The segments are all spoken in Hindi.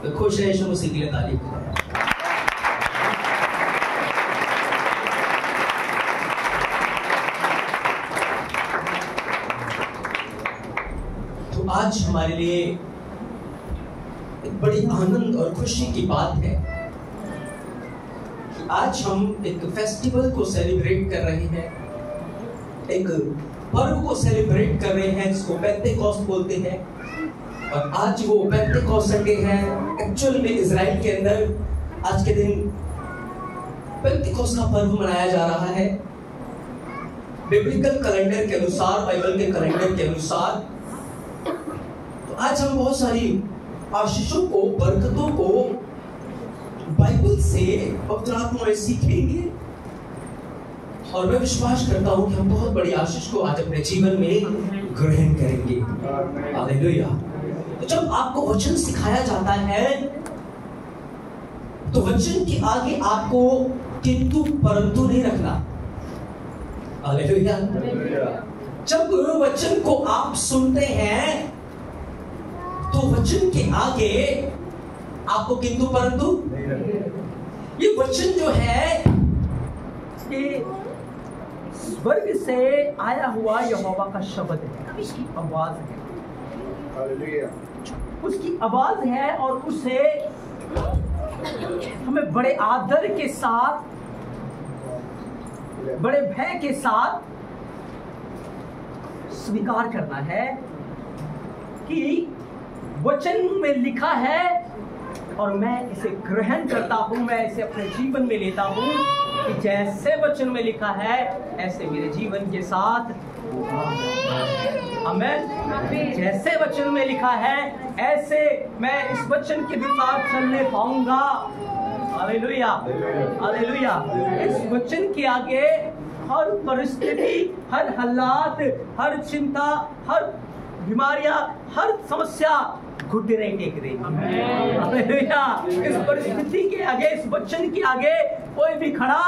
तो खुश है यीशु मसीह के लिए तारीफ करें। तो आज हमारे लिए एक बड़ी आनंद और खुशी की बात है कि आज हम एक फेस्टिवल को सेलिब्रेट कर रहे हैं, एक पर्व को सेलिब्रेट कर रहे हैं जिसको पेंटेकोस्ट बोलते हैं। और आज वो पेंटेकोस्ट संडे है। एक्चुअल में इजराइल के अंदर आज के दिन पेंटेकोस्ट का पर्व मनाया जा रहा है बिब्लिकल कैलेंडर के अनुसार, बाइबल के कैलेंडर के अनुसार। तो आज हम बहुत सारी आशीषों को, बरकतों को बाइबल से पवित्र आत्मा में सीखेंगे और मैं विश्वास करता हूं कि हम बहुत बड़ी आशीष को आज अपने जीवन में ग्रहण करेंगे। हालेलुया। तो जब आपको वचन सिखाया जाता है तो वचन के आगे आपको किंतु परंतु नहीं रखना। हालेलुया। जब वचन को आप सुनते हैं तो वचन के आगे आपको किंतु परंतु, ये वचन जो है ये स्वर्ग से आया हुआ यहोवा का शब्द है, उसकी आवाज है। हालेलुया। उसकी आवाज है और उसे हमें बड़े आदर के साथ, बड़े भय के साथ स्वीकार करना है कि वचन में लिखा है और मैं इसे ग्रहण करता हूं, मैं इसे अपने जीवन में लेता हूं कि जैसे वचन में लिखा है ऐसे मेरे जीवन के साथ। आमीन। जैसे वचन में लिखा है ऐसे मैं इस वचन के अनुसार चलने पाऊंगा। Hallelujah, hallelujah. इस वचन के आगे हर परिस्थिति, हर हालात, हर चिंता, हर बीमारियां, हर समस्या घुटने टेक देगी। हालेलुया। इस परिस्थिति के आगे, इस वचन के आगे कोई भी खड़ा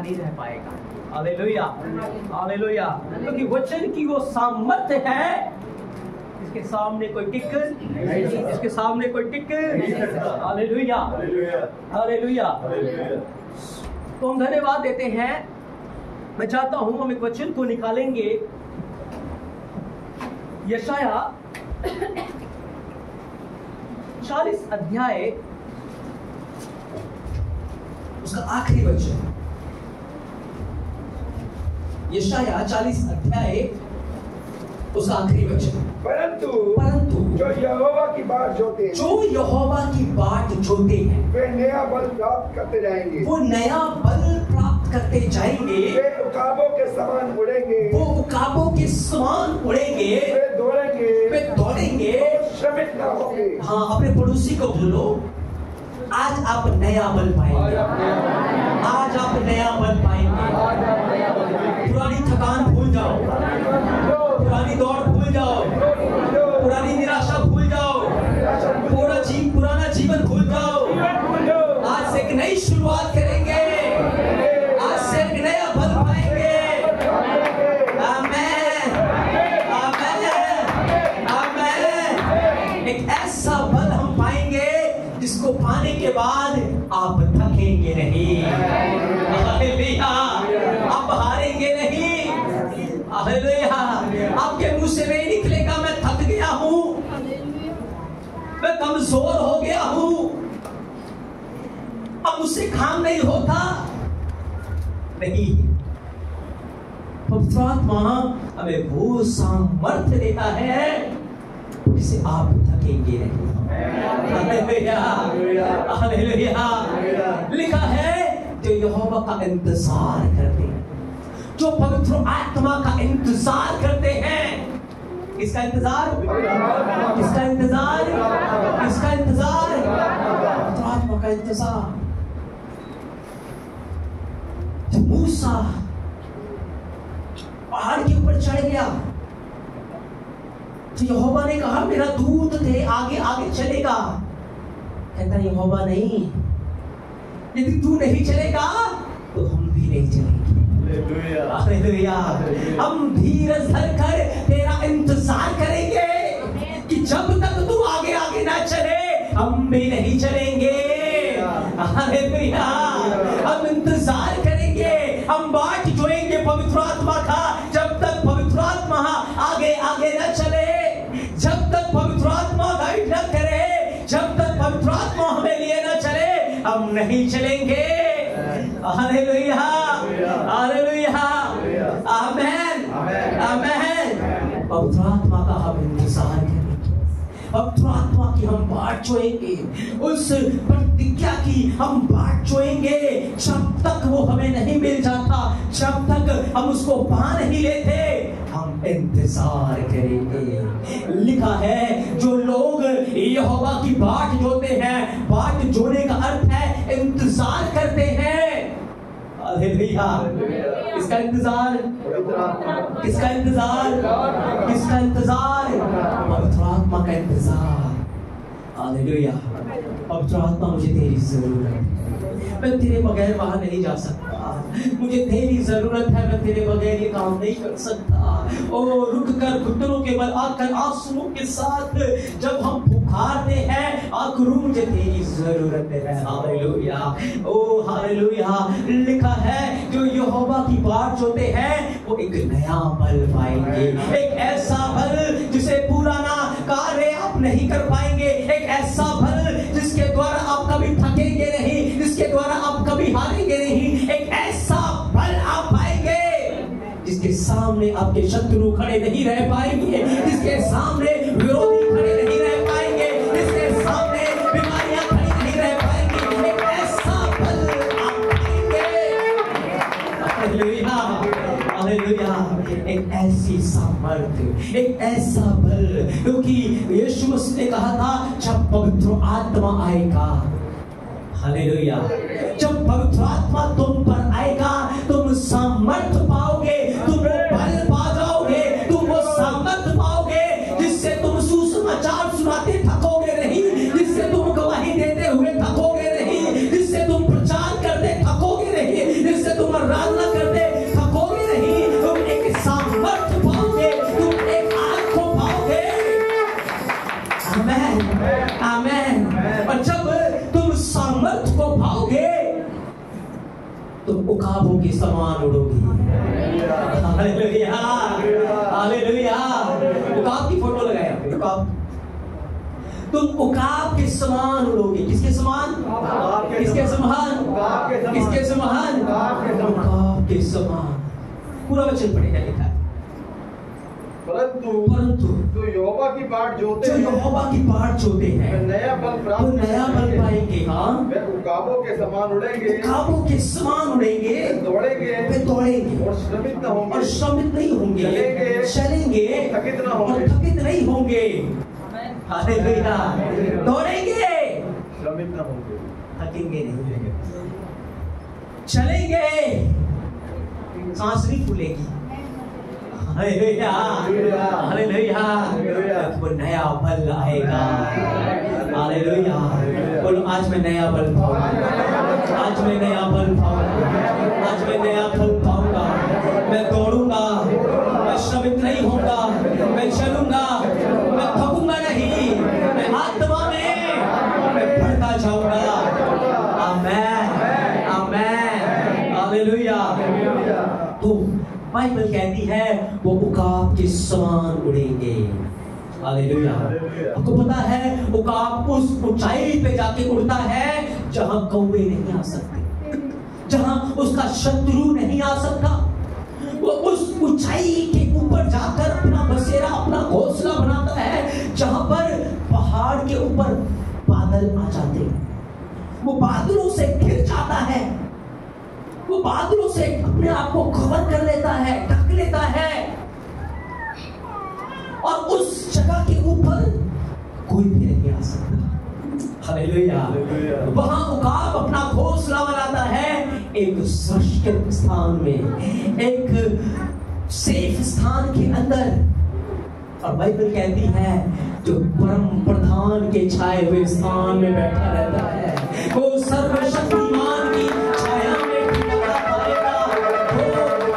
नहीं रह पाएगा। Hallelujah, hallelujah. क्योंकि वचन की वो सामर्थ्य है इसके सामने कोई टिक, इसके सामने कोई टिक। Hallelujah, hallelujah. तो हम धन्यवाद देते हैं। मैं चाहता हूं हम एक वचन को निकालेंगे, यशाया 40 अध्याय उसका आखिरी वचन। यशाया 40 अध्याय उसका आखिरी वचन। परंतु जो यहोवा की बाट जोते हैं वे नया बल प्राप्त करते जाएंगे। वो नया बल प्राप्त करते जाएंगे। वे उकाबों के समान उड़ेंगे। वे दौड़ेंगे श्रमित न होंगे। हाँ, अपने पड़ोसी को बोलो, आज आप नया बल पाएंगे। आज आप नया बल पाएंगे। पुरानी थकान भूल जाओ, पुरानी दौड़ भूल जाओ, पुरानी निराशा भूल जाओ, पुराना जीवन भूल जाओ। आज से एक नई शुरुआत करेंगे, आज से एक नया बल पाएंगे। आमीन, आमीन, आमीन। एक ऐसा बल हम पाएंगे जिसको पाने के बाद आप थकेंगे नहीं। हालेलुया। आप हारेंगे नहीं। हालेलुया। आपके मुंह से नहीं निकलेगा मैं थक गया हूं, मैं कमजोर हो गया हूं, अब मुझसे काम नहीं होता। नहीं, पवित्र आत्मा हमें वो सामर्थ्य देता है जिसे आप थकेंगे नहीं। Hallelujah, hallelujah. लिखा है जो यहोवा का इंतजार करते हैं, जो पवित्र आत्मा का इंतजार करते हैं। किसका इंतजार? किसका इंतजार? किसका इंतजार? पवित्र आत्मा का इंतजार। जब मूसा पहाड़ के ऊपर चढ़ गया तो यहोवा ने कहा मेरा दूत थे आगे आगे चलेगा। कहता यहोवा नहीं, यदि तू नहीं चलेगा तो हम भी नहीं चलेंगे। हालेलुया। हम धीरज धरकर तेरा इंतजार करेंगे कि जब तक हम भी नहीं चलेंगे। हालेलुया। हम इंतजार करेंगे, हम बाट जोएंगे पवित्र आत्मा का, जब तक पवित्र आत्मा आगे आगे न चले, जब तक पवित्र आत्मा गाइड न करे, जब तक पवित्र आत्मा हमें लिए न चले, हम नहीं चलेंगे। हालेलुया, हालेलुया, आमेन, आमेन। पवित्र आत्मा का हम इंतजार करेंगे, पवित्र आत्मा की हम बाट जोएंगे, उस प्रतिज्ञा की हम बाट जोएंगे। जब तक वो हमें नहीं मिल जाता, जब तक हम उसको पा नहीं लेते, हम इंतजार करेंगे। लिखा है जो लोग यहोवा की बाट जोते हैं, बाट जोने का अर्थ है इंतजार करते हैं। हालेलुया। किसका इंतजार? किसका इंतजार? किसका इंतजार? पवित्र आत्मा का इंतजार। हालेलुया। पवित्र आत्मा, मुझे तेरी जरूरत है, मैं तेरे बगैर वहां नहीं जा सकता, मुझे तेरी जरूरत है, मैं तेरे बगैर ये काम नहीं कर सकता। ओ रुक कर घुटनों के बल आकर आंसुओं के साथ जब हम पुकारते हैं, आखिर मुझे तेरी जरूरत है। हालेलुया, ओ हालेलुया। लिखा है जो यहोवा की बाट जोते हैं वो एक नया बल पाएंगे, एक ऐसा बल जिसे पुराना कार्य आप नहीं कर पाएंगे, एक ऐसा बल जिसके द्वारा आप कभी थकेंगे नहीं, जिसके द्वारा आप कभी हारेंगे नहीं, एक ऐसा बल आप पाएंगे जिसके सामने आपके शत्रु खड़े नहीं रह पाएंगे, जिसके सामने विरोधी खड़े नहीं रह पाएंगे, जिसके सामने बीमारियां खड़ी नहीं रह पाएंगी, एक ऐसा बल आप पाएंगे। Hallelujah, hallelujah. एक ऐसी सामर्थ, एक ऐसा बल, क्योंकि यीशु मसीह ने कहा था जब पवित्र आत्मा आएगा, हालेलुया, जब पवित्र आत्मा तुम पर आएगा तुम सामर्थ पाओगे, तुम वो बल पा जाओगे, तुम वो सामर्थ पाओगे जिससे तुम सुसमाचार सुनाते थकोगे नहीं, जिससे तुम गवाही देते हुए थकोगे नहीं, जिससे तुम प्रचार करते थकोगे नहीं, जिससे तुम आराधना करते थकोगे नहीं। तुम एक सामर्थ पाओगे, तुम एक आग को पाओगे। आमेन, आमेन। और जब तुम सामर्थ को पाओगे तुम उकाबों के समान उड़ोगे। Hallelujah, hallelujah. उकाब की फोटो लगाया, उकाब, तुम उकाब के समान उड़ोगे। किसके समान? किसके समान? किसके समान? उकाब के समान। पूरा वचन पढ़ेगा, लिखा है परंतु जो यहोवा की बाट जोते जो यहोवा की बाट जोते हैं नया बल प्राप्त, वो नया बल पाएंगे। हाँ, वे उकाबों के समान उड़ेंगे, उकाबों के समान उड़ेंगे, दौड़ेंगे, वे दौड़ेंगे और श्रमित न होंगे, और श्रमित नहीं होंगे, चलेंगे, चलेंगे, थकित न और होंगे, थकित नहीं होंगे। हालेलुया। दौड़ेंगे, श्रमित न होंगे, थकेंगे नहीं, चलेंगे, सांस नहीं फूलेगी। Hallelujah, hallelujah. वो नया बल आएगा। हालेलुया। बोलो आज मैं नया बल पाऊंगा, आज मैं नया बल पाऊंगा, आज मैं नया बल पाऊंगा। मैं दौड़ूंगा, मैं श्रमित नहीं होऊंगा, मैं चलूंगा, मैं थकूंगा नहीं, मैं आत्मा में मैं बढ़ता जाऊंगा। आमेन, आमेन, हालेलुया। तो बाइबल कहती है वो उकाब के समान उड़ेंगे। हालेलुया। आपको पता है उकाब उस ऊंचाई पे जाके उड़ता है जहां कौवे नहीं आ सकते, जहां उसका शत्रु नहीं आ सकता। वो उस ऊंचाई के ऊपर जाकर अपना बसेरा, अपना घोंसला बनाता है जहां पर पहाड़ के ऊपर बादल आ जाते हैं, वो बादलों से घिर जाता है, वो बादलों से अपने आप को कवर कर लेता है, ढक लेता है, और उस जगह के ऊपर कोई भी नहीं आ सकता। हालेलुया। वहां उकाब अपना घोंसला बनाता है एक सुरक्षित स्थान में, एक सेफ स्थान के अंदर। और बाइबल कहती है जो परम प्रधान के छाए हुए स्थान में बैठा रहता है वो सर्वशक्तिमान की छाया में टिका पाएगा।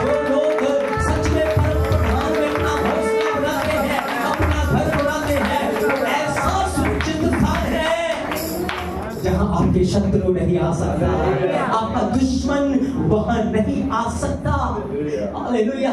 जो लोग सच में परम प्रधान में अपना घोंसला बनाते हैं, अपना घर बनाते हैं, वो ऐसा सुरक्षित स्थान है आपके शत्रु नहीं आ सकता, आपका दुश्मन वहां नहीं आ सकता। Hallelujah,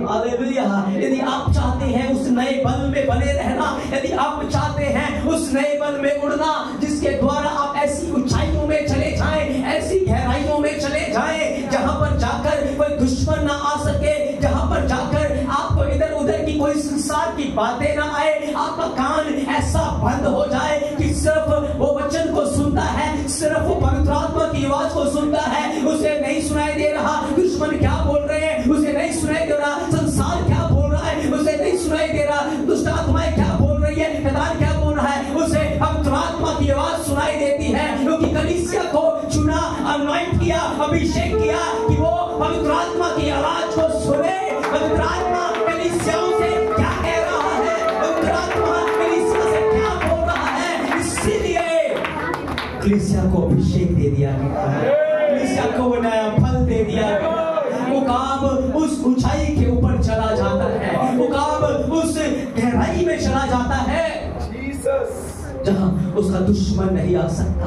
hallelujah. यदि आप चाहते हैं उस नए बल में बने रहना, यदि आप चाहते हैं उस नए बल में उड़ना जिसके द्वारा आप ऐसी ऊंचाइयों में चले जाएं, ऐसी गहराइयों में चले जाएं जहां पर जाकर कोई दुश्मन ना आ सके, जहां पर जाकर आपको इधर उधर की कोई संसार की बातें ना आए, आपका कान ऐसा बंद हो जाए कि सिर्फ वो वचन को सुनता है, सिर्फ वो पवित्र आत्मा की आवाज को सुनता है, उसे नहीं सुनाई दे रहा दुश्मन क्या बोल रहे हैं, उसे नहीं सुनाई दे रहा संसार क्या बोल रहा है, उसे नहीं सुनाई दे रहा दुष्ट आत्माएं क्या बोल रही है, शैतान क्या बोल रहा है, उसे पवित्र आत्मा की आवाज सुनाई देती है। क्योंकि कलीसिया को चुना, अनॉइंट किया, अभिषेक किया कि वो पवित्र आत्मा की आवाज को सुने। पवित्र आत्मा कलीसियाओं से क्या कह रहा है, पवित्र आत्मा कलीसिया से क्या बोल रहा है, इसीलिए कलीसिया को अभिषेक दे दिया गया, कलीसिया को वो नया फल दे दिया गया। वो काम उस ऊंचाई के ऊपर चला जाता है, वो काम उस गहराई में चला जाता है जहां उसका दुश्मन नहीं आ सकता।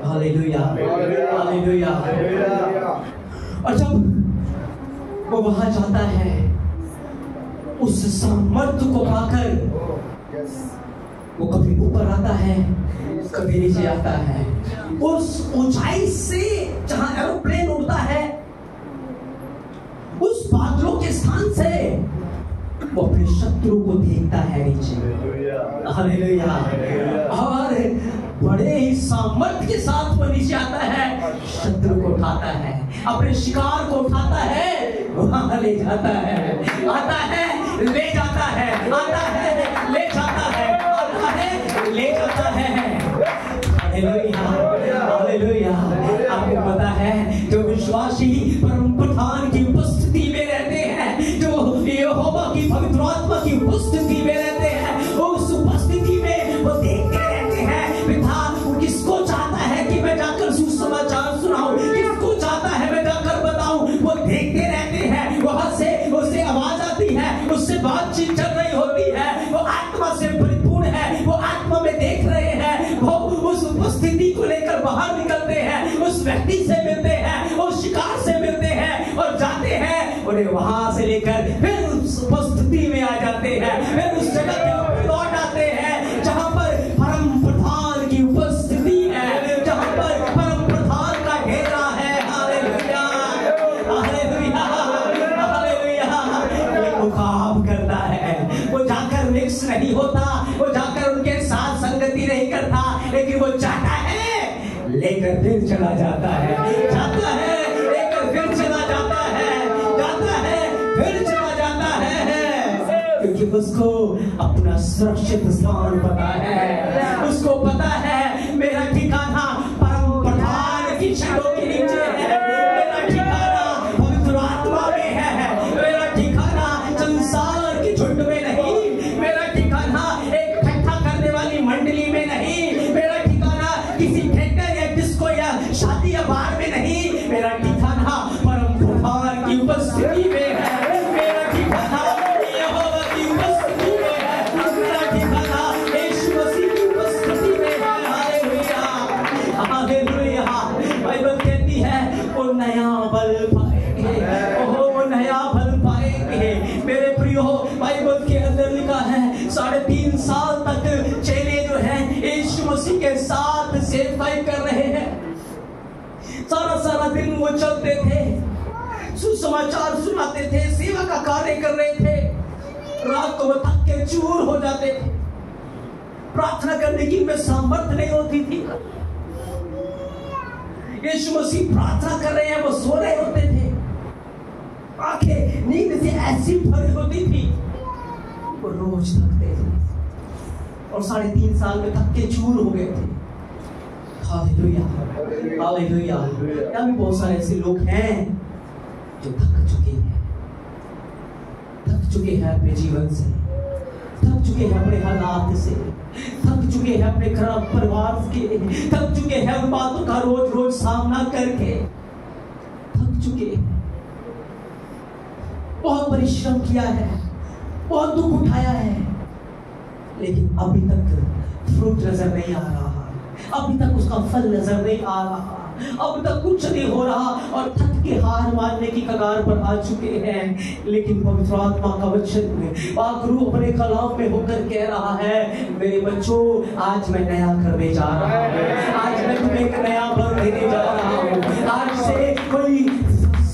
Hallelujah, hallelujah. और जब वो वहां जाता है उस सामर्थ्य को पाकर वो कभी ऊपर आता है, कभी नीचे आता है। उस ऊंचाई से जहां एरोप्लेन उड़ता है, उस बादलों के स्थान से वो अपने शत्रु को देखता है नीचे। हालेलुया। और बड़े ही सामर्थ्य के साथ वो नीचे आता है, शत्रु को उठाता है, अपने शिकार को उठाता है, वहां ले जाता है, आता है, ले जाता है, आता है, ले जाता है, आता है, ले जाता है। Hallelujah, hallelujah. आपको पता है जो विश्वासी परम प्रधान की उपस्थिति में रहते हैं, जो यहोवा की पवित्र आत्मा की उपस्थिति में रहते हैं, उस उपस्थिति में वो देखते रहते हैं पिता वो किसको चाहता है कि मैं जाकर सुसमाचार सुनाऊं, किसको चाहता है मैं जाकर बताऊं। वो देखते रहते हैं, वहां से उससे आवाज आती है, उससे बातचीत चल रही होती है, वो आत्मा से परिपूर्ण है, वो आत्मा में देख रहे हैं, वो उस उपस्थिति को लेकर बाहर निकलते हैं, उस व्यक्ति से मिलते हैं, उस शिकार से मिलते हैं और जाते हैं, उन्हें वहां से लेकर फिर उस उपस्थिति में आ जाते हैं, फिर उस जगह के ऊपर लौट आते हैं जहां पर परम प्रधान की उपस्थिति है, जहां पर परम प्रधान का घेरा है। Hallelujah, hallelujah, hallelujah. वो काम करता है, वो जाकर मिक्स नहीं होता, वो जाकर उनके साथ संगति नहीं करता, लेकिन वो जाता है लेकर फिर चला जाता है, जाता है लेकर फिर चला जाता है, जाता है फिर चला जाता है, क्योंकि उसको अपना सुरक्षित स्थान पता है, उसको पता है मेरा ठिकाना परम प्रधान की छांव के नीचे है, मेरा ठिकाना पवित्र आत्मा में है, मेरा ठिकाना संसार की झुंड में नहीं, मेरा ठिकाना एक इकट्ठा करने वाली मंडली में नहीं, मेरा ठिकाना किसी थिएटर या डिस्को या शादी या बार में नहीं, मेरा ठिकाना परम प्रधान की उपस्थिति में है, मेरा ठिकाना यहोवा की उपस्थिति में है, मेरा ठिकाना यीशु मसीह की उपस्थिति में है। Hallelujah, hallelujah. बाइबल कहती है वो नया बल पाएंगे, वो नया बल पाएंगे। मेरे प्रियो, बाइबल के अंदर लिखा है 3.5 साल तक चेले जो हैं यीशु मसीह के साथ सेवकाई कर रहे हैं, सारा दिन वो चलते थे, सुसमाचार सुनाते थे, सेवा का कार्य कर रहे थे, रात को वो थक के चूर हो जाते थे, प्रार्थना करने की में सामर्थ्य नहीं होती थी। यीशु मसीह प्रार्थना कर रहे हैं, वो सो रहे होते थे, आंखें नींद से ऐसी भरी होती थी, वो रोज थकते थे और 3.5 साल में थक के चूर हो गए थे। Hallelujah, hallelujah. यहाँ भी बहुत सारे ऐसे लोग हैं जो थक चुके हैं अपने जीवन से, थक चुके हैं अपने हालात से, थक चुके हैं अपने खराब परिवार के, थक चुके हैं उन बातों का रोज रोज सामना करके, थक चुके हैं, बहुत परिश्रम किया है, बहुत दुख उठाया है, लेकिन अभी तक फ्रूट नजर नहीं आ रहा। अभी तक उसका फल नजर नहीं आ रहा, अब तक कुछ नहीं हो रहा और थक के हार मानने की कगार पर आ चुके हैं। लेकिन पवित्र आत्मा का वचन में पाकरू अपने कलाम में होकर कह रहा है, मेरे बच्चों आज मैं नया करने जा रहा हूँ, आज मैं तुम्हें एक नया बल देने जा रहा हूँ। आज से कोई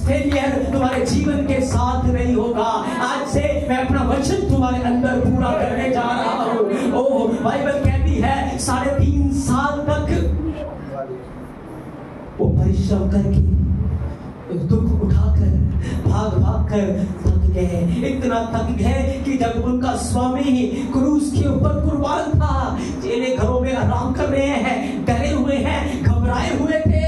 फेलियर तुम्हारे जीवन के साथ नहीं होगा। आज से मैं अपना वचन तुम्हारे अंदर पूरा करने जा रहा हूँ। ओ बाइबल कहती है 3.5 साल तक वो परिश्रम करके दुख उठाकर भाग कर थक गए, इतना थक गए कि जब उनका स्वामी क्रूस के ऊपर कुर्बान था, चेले घरों में आराम कर रहे हैं, डरे हुए हैं, घबराए हुए थे।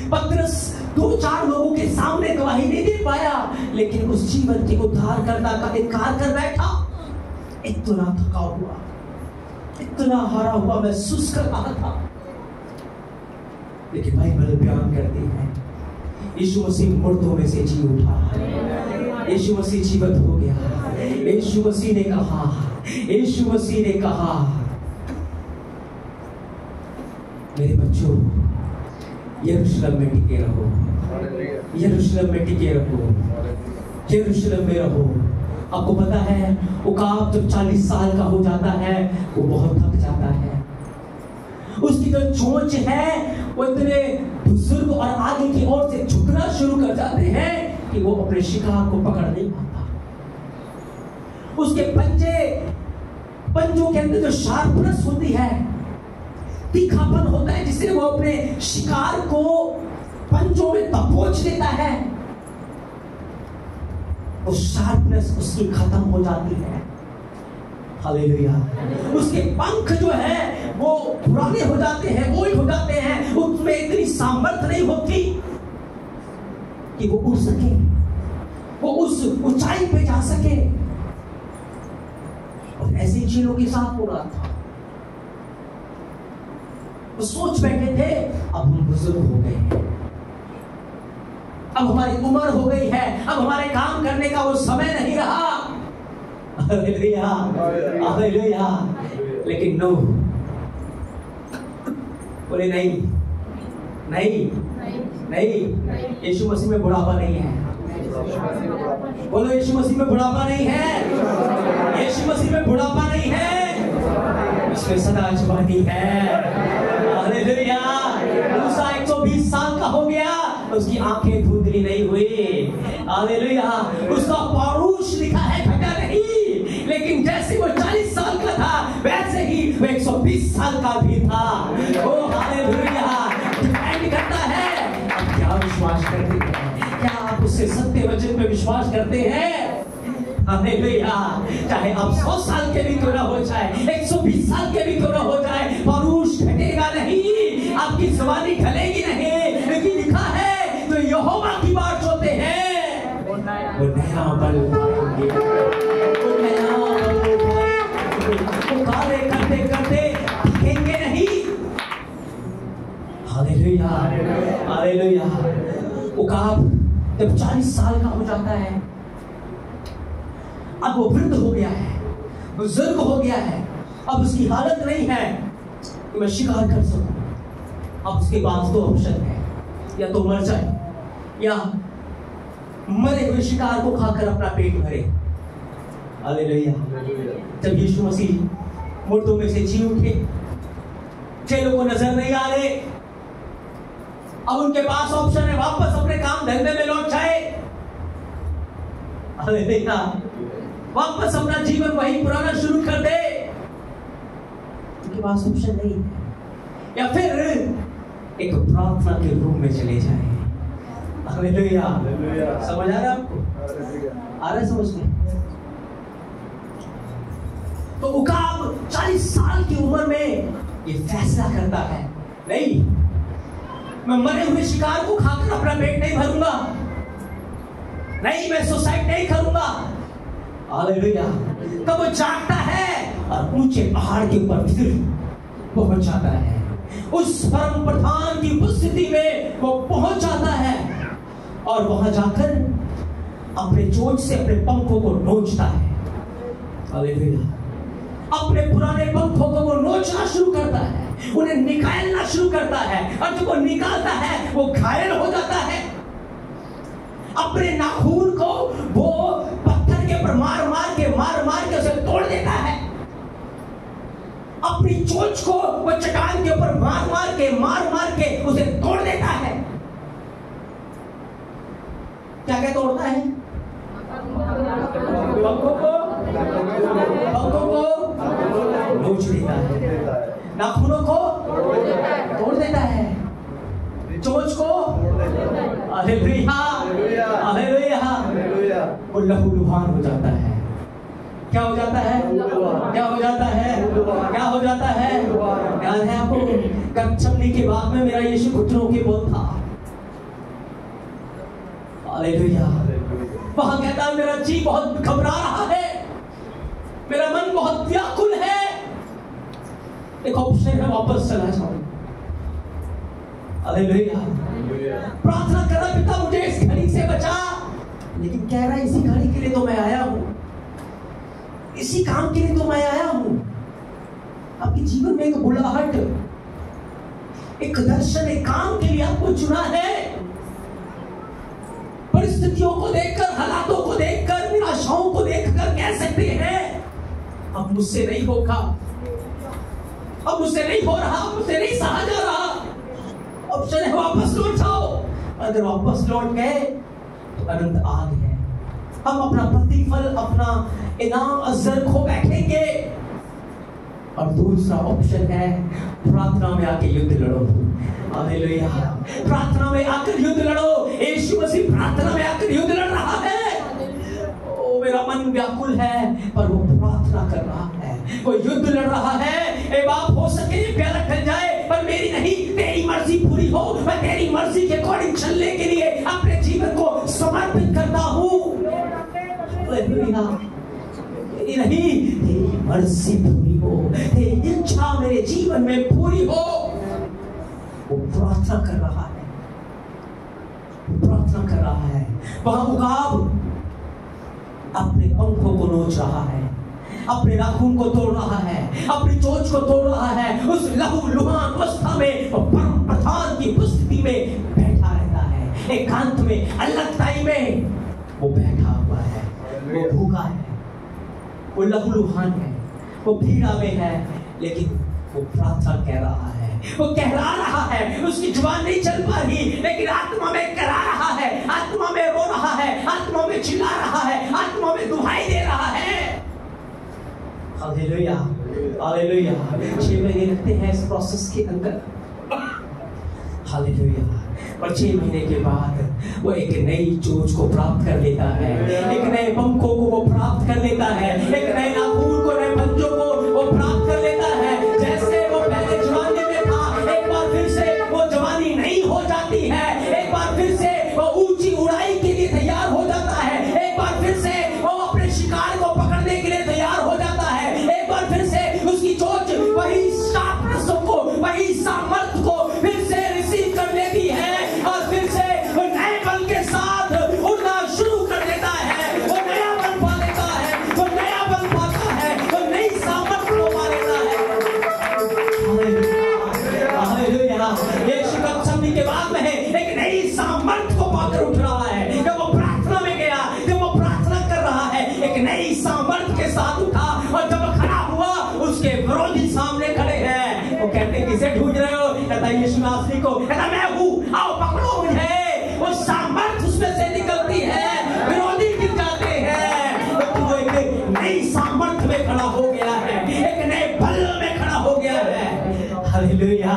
पतरस 2-4 लोगों के सामने गवाही नहीं दे पाया, लेकिन उस जीवन के उद्धारकर्ता का इनकार कर बैठा। इतना थका हुआ, इतना हारा हुआ महसूस कर रहा था। लेकिन बाइबल बयान करती है यीशु मसीह मुर्दों में से जी उठा, यीशु मसीह जीवित हो गया। यीशु मसीह ने कहा मेरे बच्चों यरूशलेम में टिके रहो, यरूशलेम में टिके रहो, यरूशलेम में रहो। आपको पता है उकाब जब 40 साल का हो जाता है वो बहुत थक जाता है। उसकी जो चोंच है वो इतने बुजुर्ग और आगे की ओर से झुकना शुरू कर जाते हैं कि वो अपने शिकार को पकड़ नहीं पाता। उसके पंजों के अंदर जो शार्पनेस होती है, तीखापन होता है, जिससे वो अपने शिकार को पंजों में दबोच लेता है, वो शार्पनेस उसकी खत्म हो जाती है। हालेलुया। उसके पंख जो है वो पुराने हो जाते हैं, ओल्ड हो जाते हैं, उसमें इतनी सामर्थ्य नहीं होती कि वो उड़ सके, वो उस ऊंचाई पे जा सके। और ऐसे चीजों के साथ हो रहा था। वो सोच बैठे थे अब हम बुजुर्ग हो गए हैं, अब हमारी उम्र हो गई है, अब हमारे काम करने का वो समय नहीं रहा। Hallelujah, hallelujah. लेकिन नो, बोले नहीं नहीं नहीं, यीशु मसीह में बुढ़ापा नहीं है। बोलो यीशु मसीह में बुढ़ापा नहीं है, यीशु मसीह में बुढ़ापा नहीं है, इसमें सदा जवानी है। हालेलुया। मूसा 120 साल का हो गया, उसकी आंखें धुंधली नहीं हुई। हालेलुया। उसका पौरुष लिखा है घटा नहीं, लेकिन जैसे वो 40 साल का था वैसे ही वो 120 साल का भी था। ओ हालेलुया। डिपेंड करता है आप क्या विश्वास करते हैं, क्या आप उससे सत्य वचन में विश्वास करते हैं। हालेलुया। चाहे आप 100 साल के भी क्यों ना हो जाए, 120 साल के भी क्यों ना हो जाए, पौरुष घटेगा नहीं, आपकी जवानी ढलेगी नहीं, लेकिन लिखा है जो यहोवा की बात होते हैं वो नया बल पाएंगे, वो नया बल पाएंगे, वो कार्य करते करते थकेंगे नहीं। Hallelujah, hallelujah. उकाब जब 40 साल का हो जाता है, अब वो वृद्ध हो गया है, बुजुर्ग हो गया है, अब उसकी हालत नहीं है कि मैं शिकार कर सकूं। अब उसके पास 2 ऑप्शन है, या तो मर जाए या मरे हुए शिकार को खाकर अपना पेट भरे। हालेलुया। जब यीशु मसीह मुर्दों में से जी उठे, चेलों को नजर नहीं आ रहे, अब उनके पास ऑप्शन है वापस अपने काम धंधे में लौट जाए। हालेलुया। वापस अपना जीवन वही पुराना शुरू कर दे, उनके पास ऑप्शन नहीं है, या फिर एक प्रार्थना के रूम में चले जाए। हालेलुया। समझ आ रहा है आपको? आ रहा है समझ में? तो उकाब 40 साल की उम्र में ये फैसला करता है, नहीं मैं मरे हुए शिकार को खाकर अपना पेट नहीं भरूंगा, नहीं मैं सुसाइड नहीं करूंगा। हालेलुया। तब वो जागता है और ऊंचे पहाड़ के ऊपर फिर पहुंच जाता है, उस परम प्रधान की उपस्थिति में वो पहुंच जाता है और वहां जाकर अपने चोंच से अपने पंखों को नोचता है। हालेलुया। अपने पुराने पंखों को वो नोचना शुरू करता है, उन्हें निकालना शुरू करता है, और जब वो निकालता है वो घायल हो जाता है। अपने नाखून को वो पत्थर के ऊपर मार मार के उसे तोड़ देता है। अपनी चोंच को वो चट्टान के ऊपर मार मार के उसे तोड़ देता है। क्या क्या तोड़ता है? पंखों को नोच देता है, नाखूनों को तोड़ देता है, चोंच को हालेलुया वो लहूलुहान हो जाता है। क्या हो जाता है? क्या हो जाता है? क्या हो जाता है? याद है आपको गत्सेमनी के बाद में मेरा यीशु घुटनों के बोल था। हालेलुया। वहां कहता है मेरा जी बहुत घबरा रहा है, मेरा मन बहुत व्याकुल है। एक ऑप्शन है, वापस चला जाऊं। हालेलुया। प्रार्थना करना, पिता मुझे इस घड़ी से बचा, लेकिन कह रहा है इसी घड़ी के लिए तो मैं आया हूं, इसी काम के लिए तो मैं आया हूं। आपके जीवन में एक बुलाहट, एक दर्शन, एक काम के लिए आपको चुना है। परिस्थितियों को देखकर, हालातों को देखकर, निराशाओं को देखकर कह सकते हैं अब मुझसे नहीं होगा, अब मुझसे नहीं हो रहा, मुझसे नहीं सहा जा रहा, अब चले वापस लौट जाओ। अगर वापस लौट गए तो अनंत आग है, हम अपना प्रतिफल, अपना इनाम अजर खो बैठेंगे। और दूसरा ऑप्शन है प्रार्थना में आके युद्ध लड़ो। हालेलुया। प्रार्थना में आकर युद्ध लड़ो। यीशु मसीह प्रार्थना में आकर युद्ध लड़ रहा है। ओ मेरा मन व्याकुल है, पर वो प्रार्थना कर रहा है, वो युद्ध लड़ रहा है। ए बाप, हो सके ये प्याला टल जाए, पर मेरी नहीं, तेरी मर्जी पूरी हो। मैं तेरी मर्जी के अकॉर्डिंग चलने के लिए अपने जीवन को समर्पित करता हूँ। हालेलुया। नहीं, तेरी मर्जी पूरी हो, तेरी इच्छा मेरे जीवन में पूरी हो। वो प्रार्थना कर रहा है, प्रार्थना कर रहा है। वहां उकाब अपने पंखों को नोच रहा है, अपने नाखून को तोड़ रहा है, अपनी चोंच को तोड़ रहा है। उस लहूलुहान अवस्था में वो परम प्रधान की उपस्थिति में बैठा रहता है, एकांत में, अलगताई में वो बैठा हुआ है। वो भूखा है, वो लहूलुहान है, वो पीड़ा में है, लेकिन वो प्रार्थना कह रहा है, वो कहला रहा है। उसकी जुबान नहीं चल पा रही, लेकिन आत्मा में करा रहा है, आत्मा में रो रहा है, आत्मा में चिल्ला रहा है, आत्मा में दुहाई दे रहा है। Hallelujah, hallelujah. 6 महीने लगते हैं इस प्रोसेस के अंदर। हालेलुया। और 6 महीने के बाद वो एक नई चोंच को प्राप्त कर लेता है, एक नए पंखों को वो प्राप्त कर लेता है, एक नए नाखून को, नए पंजों को वो प्राप्त कर लेता है। जैसे वो पहले जवानी में था, एक बार फिर से वो जवानी नहीं हो जाती है, एक बार फिर से वो ऊंची उड़ाई के लिए तैयार हो जाता है, एक बार फिर से वो अपने शिकार को पकड़ने के लिए तैयार हो जाता है, एक बार फिर से उसकी चोंच वही शार्पनेस को, वही सामर्थ्य को फिर से रिसीव कर लेती है, और फिर से वो नए बल के साथ उड़ना शुरू कर देता है। वो नया बल पा लेता है, वो नया बल पाता है, वो नई सामर्थ्य को पा लेता है। हालेलुया। यीशु गत्सेमनी के बाद में एक नई सामर्थ्य को पाकर उठ रहा है। जब वो प्रार्थना में गया, जब वो प्रार्थना कर रहा है, एक नई सामर्थ्य के साथ उठा, और जब खड़ा हुआ, उसके विरोधी सामने खड़े हैं। वो कहते किसे ढूंढ रहे हो? कहता यीशु नासरी को। कहता मैं हूँ, आओ पकड़ो मुझे। वो सामर्थ्य उसमें से निकलती है, विरोधी गिर जाते हैं, तो वो एक नई सामर्थ्य में खड़ा हो गया है, एक नए बल में खड़ा हो गया है। Hallelujah,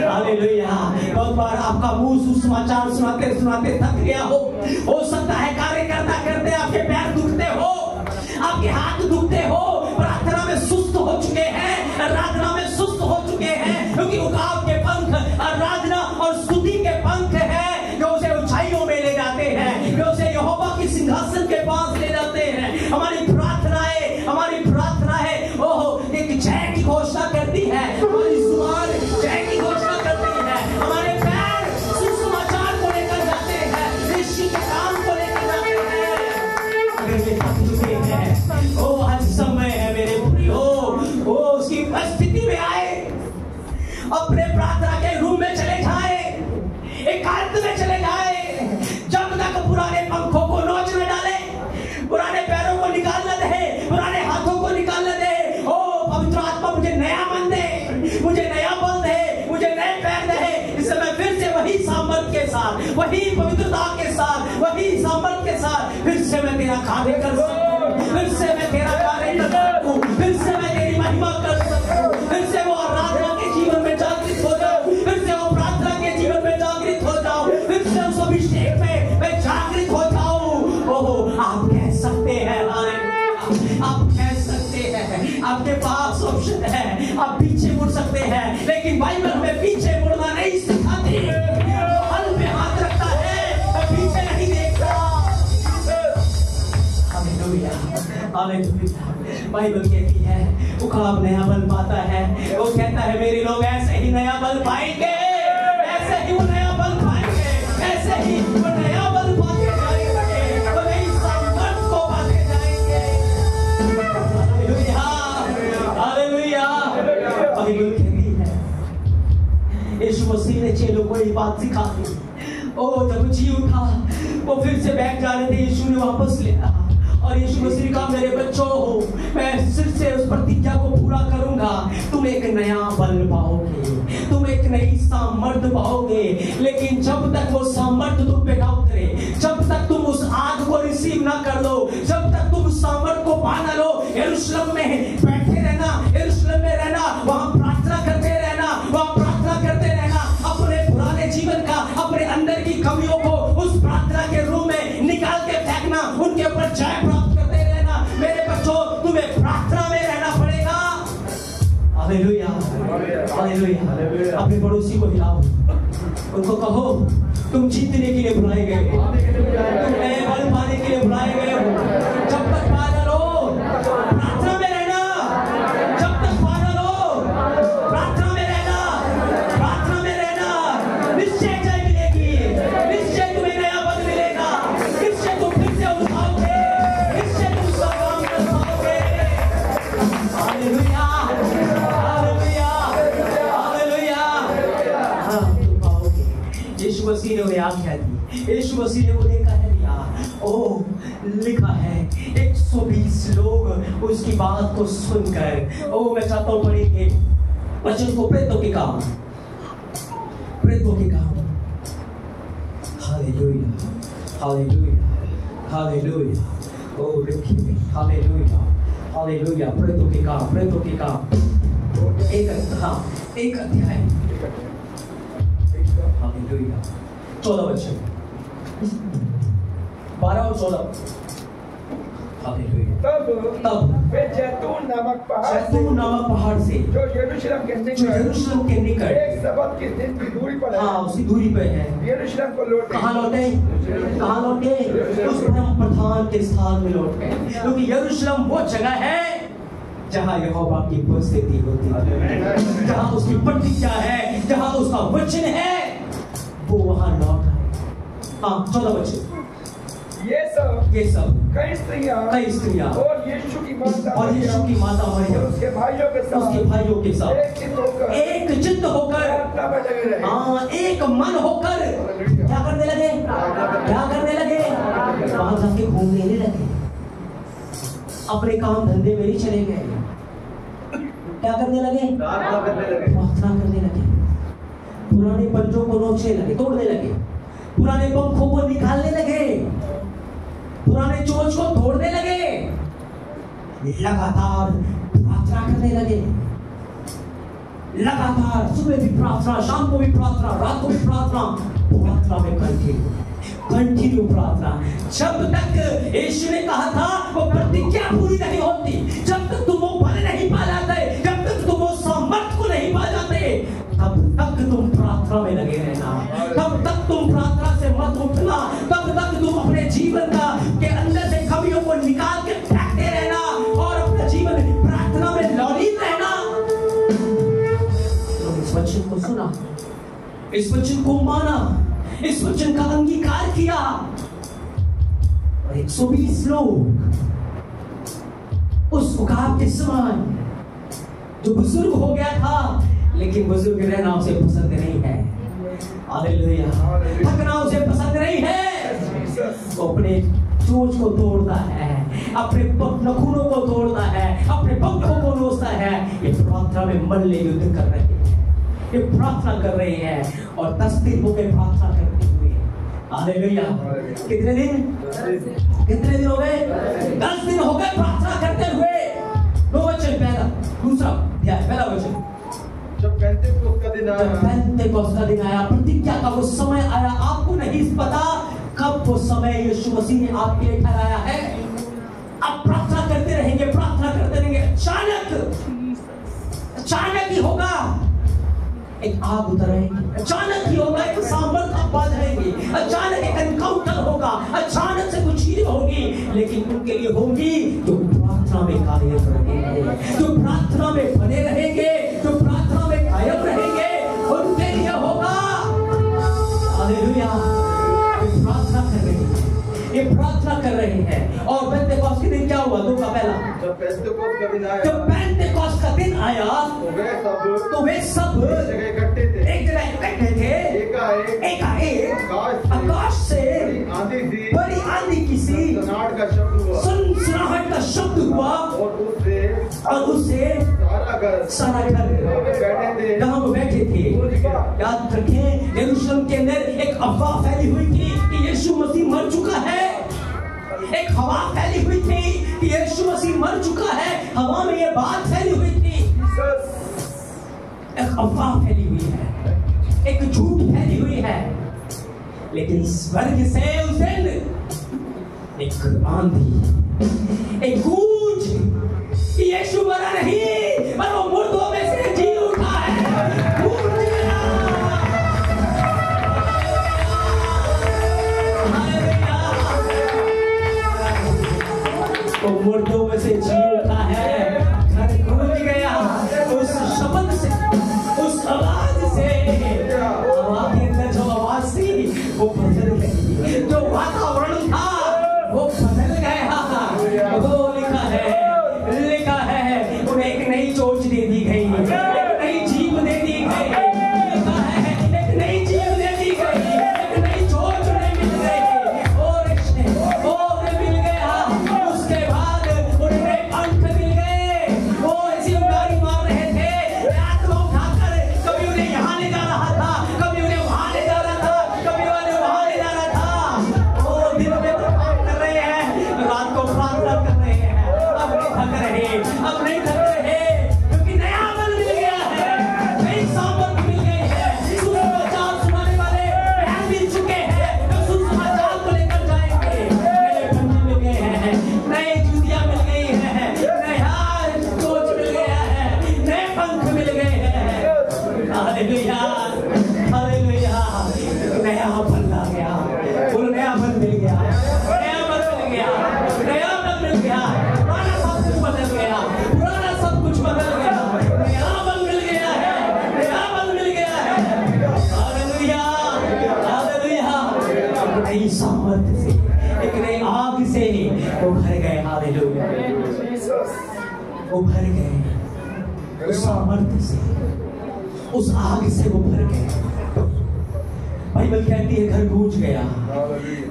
hallelujah. बहुत बार आपका मुंह सुसमाचार सुनाते सुनाते थक गया हो सकता है कार्य करता करते आपके पैर दुखते हो, आपके हाथ दुखते हो, प्रार्थना में सुस्त हो चुके हैं, आराधना में सुस्त हो चुके हैं, क्योंकि उकाब के पंख आराधना और स्तुति के पंख हैं जो उसे ऊंचाइयों में ले जाते हैं, जो उसे यहोवा की सिंहासन के पास ले जाते हैं। हमारी प्रार्थनाएं ओह एक जय की घोषणा करती है, हमारी जुबान जय की घोषणा करती है, हमारे पैर सुसमाचार को लेकर जाते हैं, ऋषि के काम को लेकर जाते हैं। अगर वे थक चुके हैं, ओ आज समय है मेरे प्रियो, अपने प्रार्थना के रूम में चले जाए, एकांत में चले जाए, जब तक पुराने पंखों को नोच न डाले, पुराने पैरों को निकाल न दे, पुराने हाथों को निकाल न दे। ओ पवित्र आत्मा मुझे नया मन दे, मुझे नया बल दे, मुझे नए पैर दे। इस समय फिर से वही सामर्थ के साथ, वही पवित्रता के साथ, वही सामर्थ के साथ फिर से मैं तेरा कार्य कर सकूं, फिर से मैं तेरा कार्य कर सकूं, फिर से मैं तेरी महिमा कर सकूं, फिर से वो आराधना के जीवन में जागृत हो जाऊं, फिर से वो प्रार्थना के जीवन में जागृत हो जाऊं, फिर से उस अभिषेक में मैं जागृत हो जाऊं। ओह, आप कह सकते हैं, आप कह सकते हैं, आपके पास ऑप्शन है, आप पीछे मुड़ सकते हैं, लेकिन बाइबल हमें पीछे मुड़ना नहीं सिखाती। वो हल में हाथ रखता है, पीछे नहीं देखता। Hallelujah, hallelujah. बाइबल कहती है उखाब नया बल पाता है। वो कहता है मेरे लोग ऐसे ही नया बल पाएंगे, ऐसे ही वो नया बल पाएंगे, ऐसे ही वो नया बल पाते जाएंगे, वो नई सामर्थ को पाते जाएंगे। Hallelujah, hallelujah. बाइबल कहती है यीशु मसीह ने चेलों को ये बात सिखा दी। ओ जब जी उठा, वो फिर से बैठ जा रहे थे, यीशु ने वापस लिया और यीशु मसीह ने कहा मेरे बच्चों हो, मैं फिर से उस प्रतिज्ञा को पूरा करूंगा। तुम एक नया बल पाओगे, तुम एक नई सामर्थ पाओगे, लेकिन जब तक वो सामर्थ तुम पे ना उतरे, जब तक तुम उस आग को रिसीव ना कर लो, जब तक तुम उस सामर्थ को पा ना लो, यरूशलेम में बैठे रहना, यरूशलेम में रहना, वहां प्रार्थना करते रहना, वहां प्रार्थना करते रहना, अपने पुराने जीवन का, अपने अंदर की कमियों को उस प्रार्थना के रूम में निकाल के फेंकना, उनके ऊपर जय प्राप्त करते रहना। मेरे बच्चों, तुम्हें प्रार्थना में रहना पड़ेगा। Hallelujah, hallelujah. अपने पड़ोसी को हिलाओ, उनको कहो तुम जीतने के लिए बुलाए गए, तुम नए बल पाने के लिए बुलाए गए हो। जब तक पा ना लो, प्रार्थना में रहना, जब तक पा ना लो, प्रार्थना में रहना, प्रार्थना में रहना। निश्चय जय मिलेगी, निश्चय तुम्हें नया बल मिलेगा, निश्चय तुम फिर से उठाओगे, निश्चय तुम सब काम कर पाओगे। Hallelujah, hallelujah, hallelujah. हाँ, तुम पाओगे। यीशु मसीह ने उन्हें आज्ञा दी, यीशु मसीह ने उन्हें कह दिया। ओ लिखा है 120 लोग उसकी बात को सुनकर, ओ मैं चाहता हूं पढ़ेंगे वचन को, प्रेतों के काम, प्रेतों के काम। Hallelujah, hallelujah, hallelujah. ओ देखिए, हालेलुया, हालेलुया। प्रेतों के काम, प्रेतों के काम। एक अध्याय, हालेलुया। 14 वचन, 12 और 14। हालेलुया। तब वे जैतून नामक पहाड़ से जो यरूशलेम के निकट एक सबत के दिन की दूरी पर है, हाँ उसकी दूरी पे है, यरूशलेम को लौटे। कहाँ लौटे? कहाँ लौटे? उस परम प्रधान के स्थान में लौट गए, क्योंकि यरूशलेम वो जगह है जहाँ यहोवा की उपस्थिति होती है, जहाँ उसकी प्रतिज्ञा है, जहाँ उसका वचन है, वो वहाँ लौट आए। हाँ 14 वचन। ये सब कई स्त्रियां और यीशु की माता मरियम उसके भाइयों के साथ एक चित्त होकर, हाँ एक मन होकर क्या करने लगे? क्या करने लगे? वहां जाके घूमने नहीं लगे, अपने काम धंधे में नहीं चले गए। क्या करने लगे? प्रार्थना करने लगे, पुराने पंजों को नोचने लगे, तोड़ने लगे, पुराने पंखों को निकालने लगे, पुराने चोंच को तोड़ने लगे, लगातार प्रार्थना करने लगे, लगातार सुबह भी प्रार्थना, शाम को भी प्रार्थना, रात को भी प्रार्थना, प्रार्थना में कंटिन्यू प्रार्थना। जब तक यीशु ने कहा था वो प्रतिज्ञा पूरी नहीं होती, जब तक तुम वो बल नहीं पा जाते, जब तक तुम वो सामर्थ को नहीं पा जाते, तब तक तुम प्रार्थना में लगे रहना, तब तक तुम प्रार्थना से मत उठना, तब तक तुम अपने जीवन का के अंदर से कमियों को निकाल के फेंकते रहना और अपना जीवन प्रार्थना में लौलीन रहना। तो इस वचन को सुना, इस वचन को माना, इस वचन का अंगीकार किया, और 120 लोग उस उकाब के समान जो बुजुर्ग हो गया था लेकिन बुजुर्ग रहना उसे पसंद नहीं है। हालेलुया। थकना उसे पसंद नहीं है। वो अपने चोंच को तोड़ता है, अपने नखूनों को तोड़ता है, अपने पंखों को नोचता है। ये प्रार्थना में मल्ल युद्ध कर रहे हैं, ये प्रार्थना कर रहे हैं और 10 दिन हो गए प्रार्थना करते हुए। हालेलुया। कितने दिन हो गए? 10 दिन हो गए प्रार्थना करते हुए। 2 वचन, पहला, दूसरा, पहला वचन, जब पेंतेकोस्त का दिन आया, जब पेंतेकोस्त का दिन आया, प्रतिज्ञा का वो समय आया। आपको नहीं पता कब वो समय यीशु मसीह ने आपके लिए ठहराया है। आप प्रार्थना करते रहेंगे, प्रार्थना करते रहेंगे। अचानक ही होगा, एक आग उतरेगी, अचानक ही होगा, एक सामर्थ आप पा जाएंगे, अचानक एक एनकाउंटर होगा, अचानक से कुछ चीजें होगी, लेकिन उनके लिए होंगी जो प्रार्थना में कार्य करेंगे, जो प्रार्थना में बने रहेंगे, जो प्रार्थना में कायम रहेंगे, उनके लिए होगा। हालेलुया। प्रार्थना कर रहे हैं, ये प्रार्थना कर रहे हैं। और पेंतेकोस्त के दिन क्या हुआ? 2 का पहला, जब पेंतेकोस्त का दिन आया, जब पेंतेकोस्त का दिन आया तो वे सब एक जगह इकट्ठे थे, एक जगह इकट्ठे थे। एकाएक आकाश से बड़ी आंधी की सी सनसनाहट का शब्द हुआ, सनसनाहट का शब्द हुआ और उससे सारा घर बैठे थे, जहाँ वो बैठे थे। याद रखें, यरूशलेम के अंदर एक अफवाह फैली हुई थी कि यीशु मसीह मर चुका है। एक हवा फैली हुई थी कि यीशु मसीह मर चुका है। हवा में ये बात फैली हुई थी, एक अफवाह फैली हुई है, एक झूठ फैली हुई है। लेकिन स्वर्ग से उस दिन एक आंधी, एक गूंज कि यीशु मरा नहीं, पर वो मुर्दों में से जी उठा है। गूंज गया। वो मुर्दों में से जी उठा है, घर गूंज गया उस शब्द से, उस आवाज से। हवा के अंदर जो आवाज थी वो बदल गई, जो वातावरण था वो बदल गया। वो लिखा है उन्हें एक नई चोंच दे दी गई, एक नई जीभ दे दी गई। लिखा है एक नई जीभ दे दी गई, एक नई चोंच उन्हें मिल गई और उन्हें मिल गया। उसके बाद उन्हें पंख मिल गए। वो ऐसी उड़ारी मार रहे थे, आत्मा उठाकर कभी उन्हें यहाँ ले जा रहा था, कभी उन्हें वहां ले जा रहा था, कभी उन्हें वहां ले जा रहा था। वो दिन में तो काम कर रहे हैं, रात को प्रार्थना कर रहे हैं। अब नहीं थक रहे, क्योंकि नया बल मिल गया है, नई सामर्थ मिल गई है। सुसमाचार सुनाने वाले बहन मिल चुके हैं, जो सुसमाचार को लेकर जाएंगे। नए पंजे मिल गए हैं, नई जूतियां मिल गई हैं, नया सोच मिल गया है, नए पंख मिल गए हैं। Hallelujah, hallelujah. नया बल आ गया, वो नया बल मिल गया, नया बल मिल गया, नया बल मिल गया। बदल गया, पुराना सब कुछ बदल गया, नया बल मिल गया है, नया बल मिल गया है। Hallelujah, hallelujah. नई सामर्थ से, एक नई आग से वो भर गए। हालेलुया, वो भर गए उस सामर्थ से, उस आग से वो भर गए। बाइबल कहती है घर गूंज गया।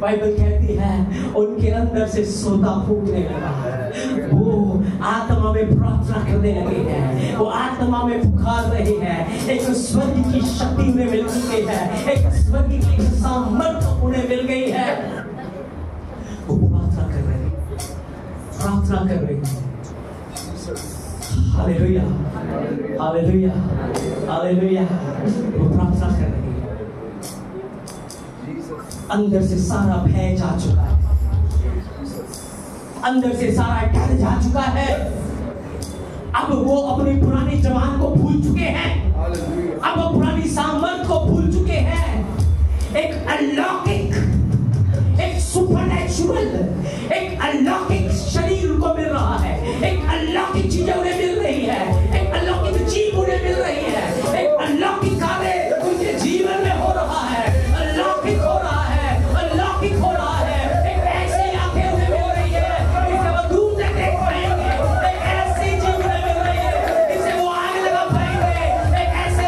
बाइबल कहती है उनके अंदर से सोता फूकने लगा। वो आत्मा में प्रार्थना करने लगे हैं, वो आत्मा में पुकार रहे हैं। एक स्वर्ग की शक्ति उन्हें मिल चुकी है, एक स्वर्ग की सामर्थ उन्हें मिल गई है। वो प्रार्थना कर रहे हैं, प्रार्थना कर रहे हैं। Hallelujah, hallelujah, hallelujah. वो प्रार्थना कर रहे हैं। अंदर से सारा भय जा चुका है, अंदर से सारा डर जा चुका है। अब वो अपनी पुरानी जवान को भूल चुके हैं, अब वो पुरानी सामर्थ को भूल चुके हैं। एक अलौकिक, एक सुपरनैचुरल, एक अलौकिक शरीर उनको मिल रहा है, एक अलौकिक चीजें उन्हें मिल रही है, एक अलौकिक जीव उन्हें मिल रही है, एक अलौकिक कार्य उनके जीवन में हो रहा है, अलौकिक हो रहा है, अलौकिक हो रहा है। एक ऐसी आंखें उन्हें मिल रही है जिसे वो दूर से देख पाएंगे, एक ऐसी जीव उन्हें मिल रही है जिसे वो आग लगा पाएंगे, एक ऐसे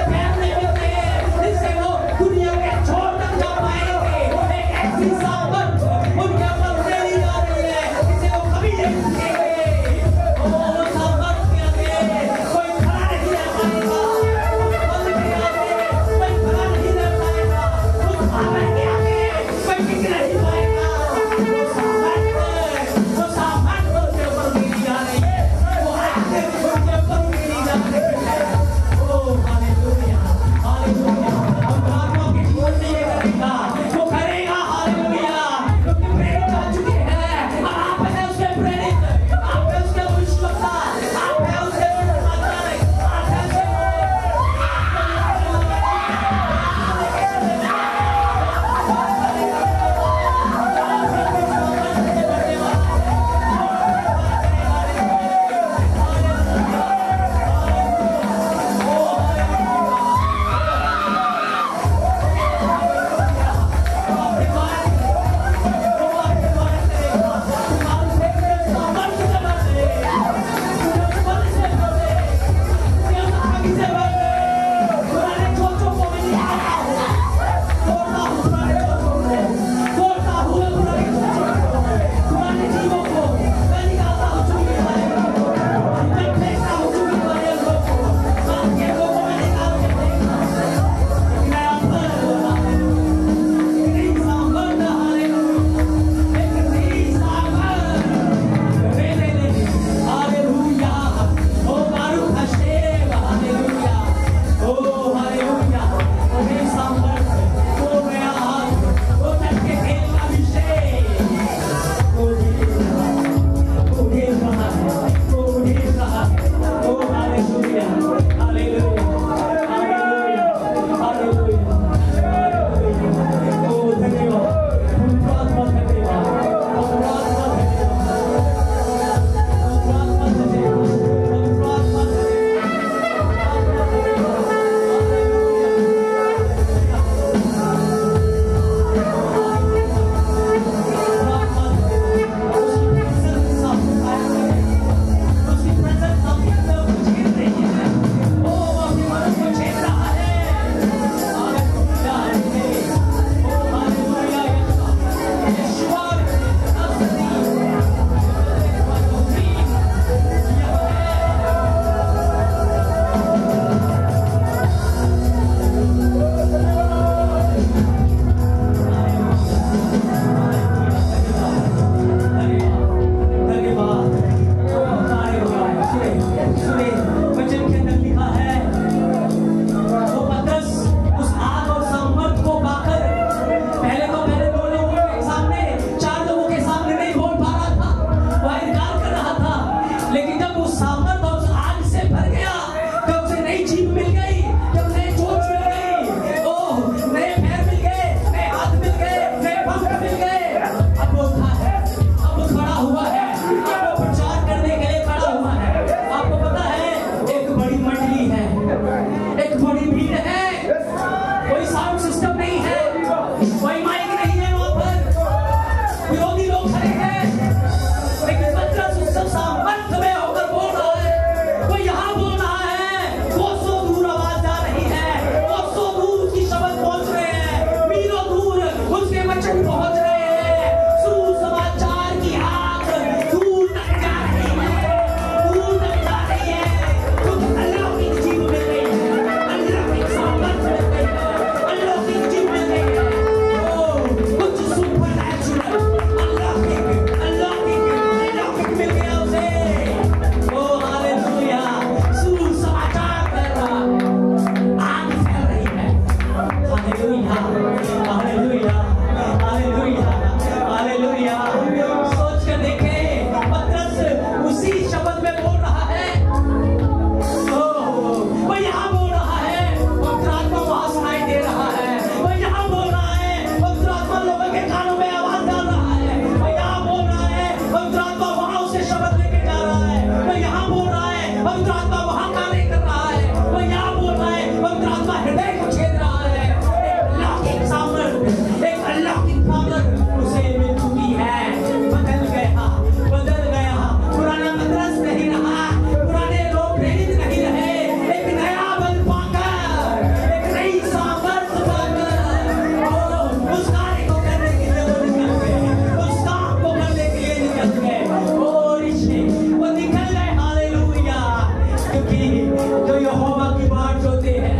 यहोवा की बाट जोते हैं,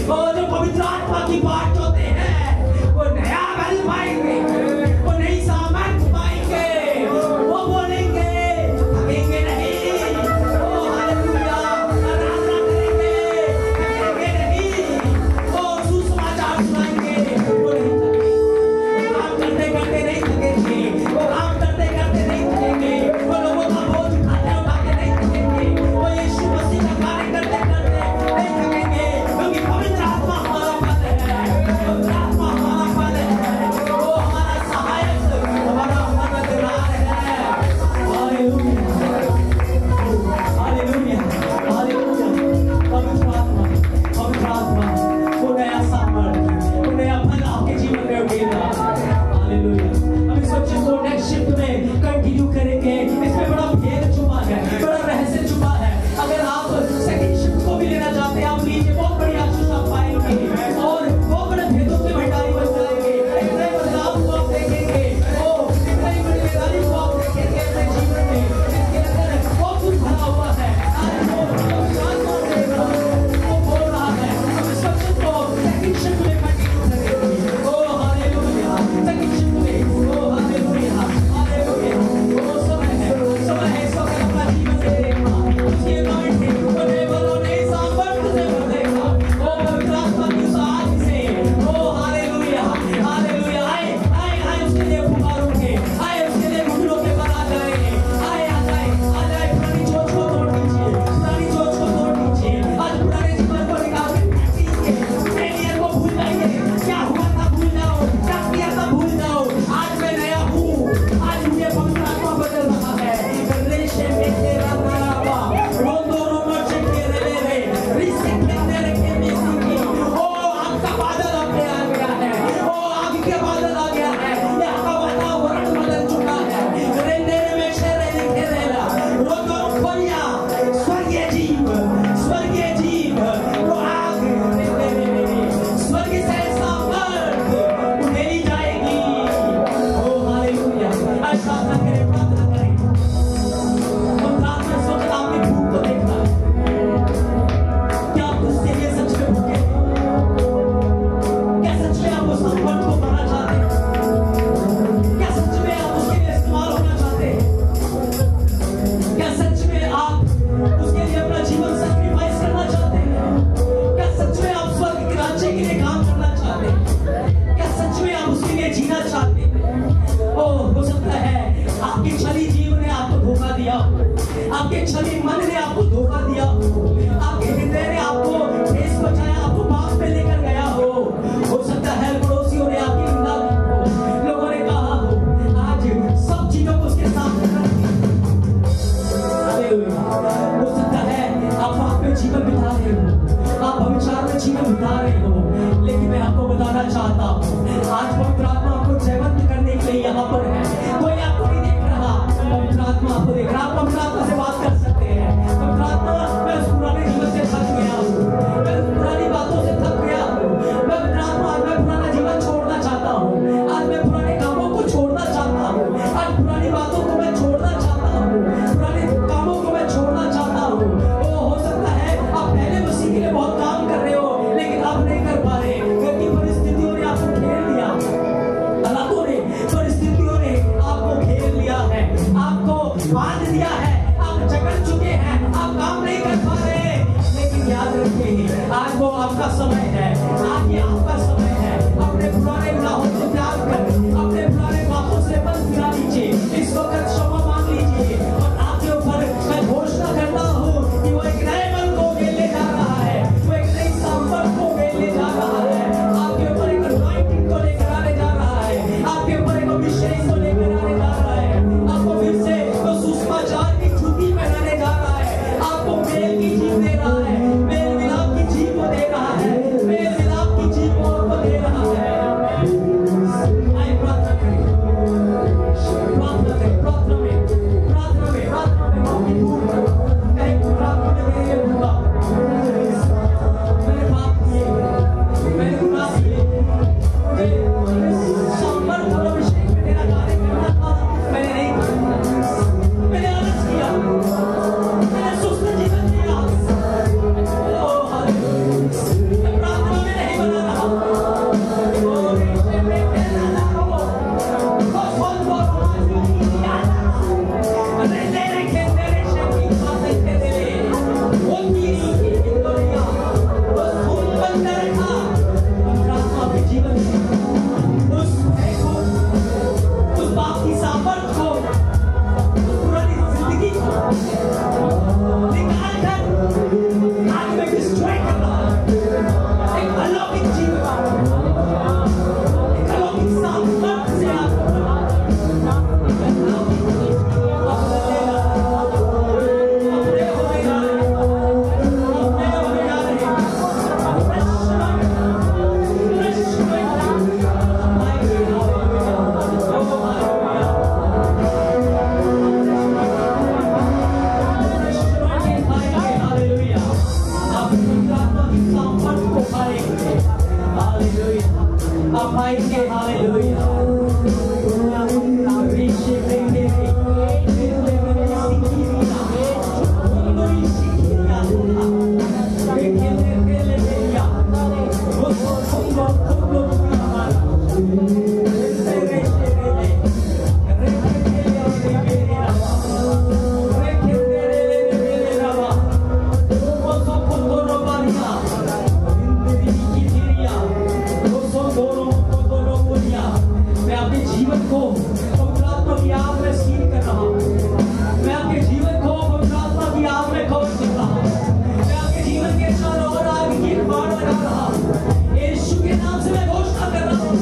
और जो पवित्र आत्मा की बाट जोते हैं, वो नया बल पाएंगे, वो नई सामर्थ पाएंगे, वो बोलेंगे थकेंगे नहीं, ओ हालेलुया, आराधना करेंगे थकेंगे नहीं, वो सुसमाचार सुनाएंगे, वो नहीं थकेंगे, काम करते करते नहीं थकेंगे, वो काम करते करते नहीं थकेंगे, वो लोगों का बोझ उठाते उठाते नहीं थकेंगे, वो यीशु मसीह का कार्य करते करते नहीं थकेंगे, क्योंकि पवित्र आत्मा हमारा बल है, पवित्र आत्मा हमारा बल है, वो हमारा सहायक, हमारा मददगार है। Hallelujah, hallelujah, hallelujah. पवित्र आत्मा वो नया सामर्थ, वो नया बल आपके जीवन में उठेगा। हालेलुया। हम इस बच्चे को नेक्स्ट शिफ्ट में कंटिन्यू करेंगे। इसमें बड़ा भेद छुपा है, बड़ा रहस्य छुपा है। अगर आप सेकंड शिफ्ट को भी लेना चाहते हैं, आप लीजिए, बहुत बड़ी आशीष आप पाएंगे और बहुत बड़े भेदों के भंडारी बन जाएंगे। एक नए बदलाव को आप देखेंगे, एक नई जिम्मेदारी को आप देखेंगे अपने जीवन में, इसके अंदर बहुत कुछ भरा हुआ है। आज वो बोल रहा है, हम इस बच्चे को सेकंड शिफ्ट में कंटिन्यू करेंगे। ओ हालेलुया, सेकंड शिफ्ट में, ओ हालेलुया, हालेलुया। वो समय है इस वक्त अपना जीवन दे देगा, उसकी anointing बने वालों ने सामर्थ से भर देगा। ओ पवित्र आत्मा की साथ से, ओ हालेलुया, हालेलुया। आए उसके लिए पुकारोगे, आए उसके लिए घुटनों के बल आ जाएंगे, आ जाए पुरानी सोच को तोड़ दीजिए, पुरानी सोच को तोड़ दीजिए। आज पुराने जीवन को निकाल के फेंक दीजिए, फेलियर को भूल जाइए, क्या हुआ था भूल जाओ, क्या किया था भूल जाओ। आज मैं नया हूँ, आज मुझे पवित्र आत्मा बदल रहा है। रेशे में तेरा नारावा, रोंदो रोमो चेके रे रिसे खेते रखे मेसी की। ओ आग का बादल अपने आ गया है, ओ आग के बादल आ गया है, यहाँ का वातावरण बदल चुका है। रेंदे में शेरे लिखे रेला, रोंदो खोलिया, स्वर्गीय जीव, वो आग स्वर्ग से सामर्थ उठेली जाएगी। ओ हालेलुया। आज प्रार्थना करें, प्रार्थना करें। हम रात में सोचते आपने भूख को देखा, क्या आप उसके लिए सच में भूखे हैं? क्या सच में आप उस सामर्थ को पाना चाहते हैं? क्या सच में आप उसके लिए इस्तेमाल होना चाहते हैं? क्या सच में आप उसके लिए अपना जीवन सैक्रिफाइस करना चाहते हैं? क्या सच में आप स्वर्ग के राज्य के लिए काम करना चाहते हैं? क्या सच में आप उसके लिए जीना चाहते हैं? हो सकता है आपके छली जीव ने आपको धोखा दिया, आपके छली मन ने आपको धोखा दिया, आपके हृदय ने आपको ठेस पहुंचाया, आपको पाप में लेकर गया हो सकता है पड़ोसियों ने आपकी निंदा की हो, लोगों ने कहा हो, आज सब चीजों को उसके सामने रख दिया। हालेलुया। हो सकता है आप पाप में जीवन बिता रहे हो, आप व्यभिचार में जीवन बिता रहे हो, लेकिन मैं आपको बताना चाहता हूँ, आज पवित्र आत्मा आपको जयवंत करने के लिए यहाँ पर है। कोई आपको नहीं देख रहा, पवित्र आत्मा आपको देख रहा। आप पवित्र आत्मा से बात कर सकते हैं, पवित्र आत्मा, मैं उस पुराने जीवन से थक गया हूँ, मैं उस पुरानी बातों से थक गया हूँ, मैं पवित्र आत्मा, आज मैं पुराना जीवन छोड़ना चाहता हूँ, आज मैं पुराने कामों को छोड़ना चाहता हूँ, आज पुरानी बातों को मैं छोड़ना चाहता हूँ, पुराने कामों को मैं छोड़ना चाहता हूँ। हो सकता है आप पहले मसीह के लिए बहुत काम कर रहे हो, लेकिन आप नहीं कर पा रहे, क्योंकि परिस्थितियों ने आपको घेर लिया, हालातों ने, परिस्थितियों ने आपको घेर लिया है, आपको बांध दिया है, आप जकड़ चुके हैं, आप काम नहीं कर पा रहे। लेकिन याद रखिए, आज वो आपका समय है, आज ये आपका समय है। अपने पुराने गुनाहों से त्याग कर, अपने पुराने पापों से मन फिरा लीजिए, इस वक्त क्षमा मांग लीजिए, और आपके ऊपर मैं घोषणा करता हूँ कि वो एक नए मन को ले जा रहा है, वो एक नई सामर्थ को ले जा रहा है, आपके ऊपर एक anointing को लेकर आने जा रहा है, आपके ऊपर एक अभिषेक को लेकर आने जा रहा है, आपको फिर से तो सुसमाचार की छुट्टी पहनाने जा रहा है, आपको मेल की जीव दे रहा है, मेल मिलाप की जीव को दे रहा है। आप आएंगे। हालेलुया। मैं अपने जीवन को पवित्र आत्मा की आग में सील कर रहा हूं। मैं अपने जीवन को पवित्र आत्मा की आग में खोल कर रहा हूं। मैं अपने जीवन के चारों ओर आग की बाढ़ लगा रहा हूं। यीशु के नाम से मैं घोषणा कर रहा हूं,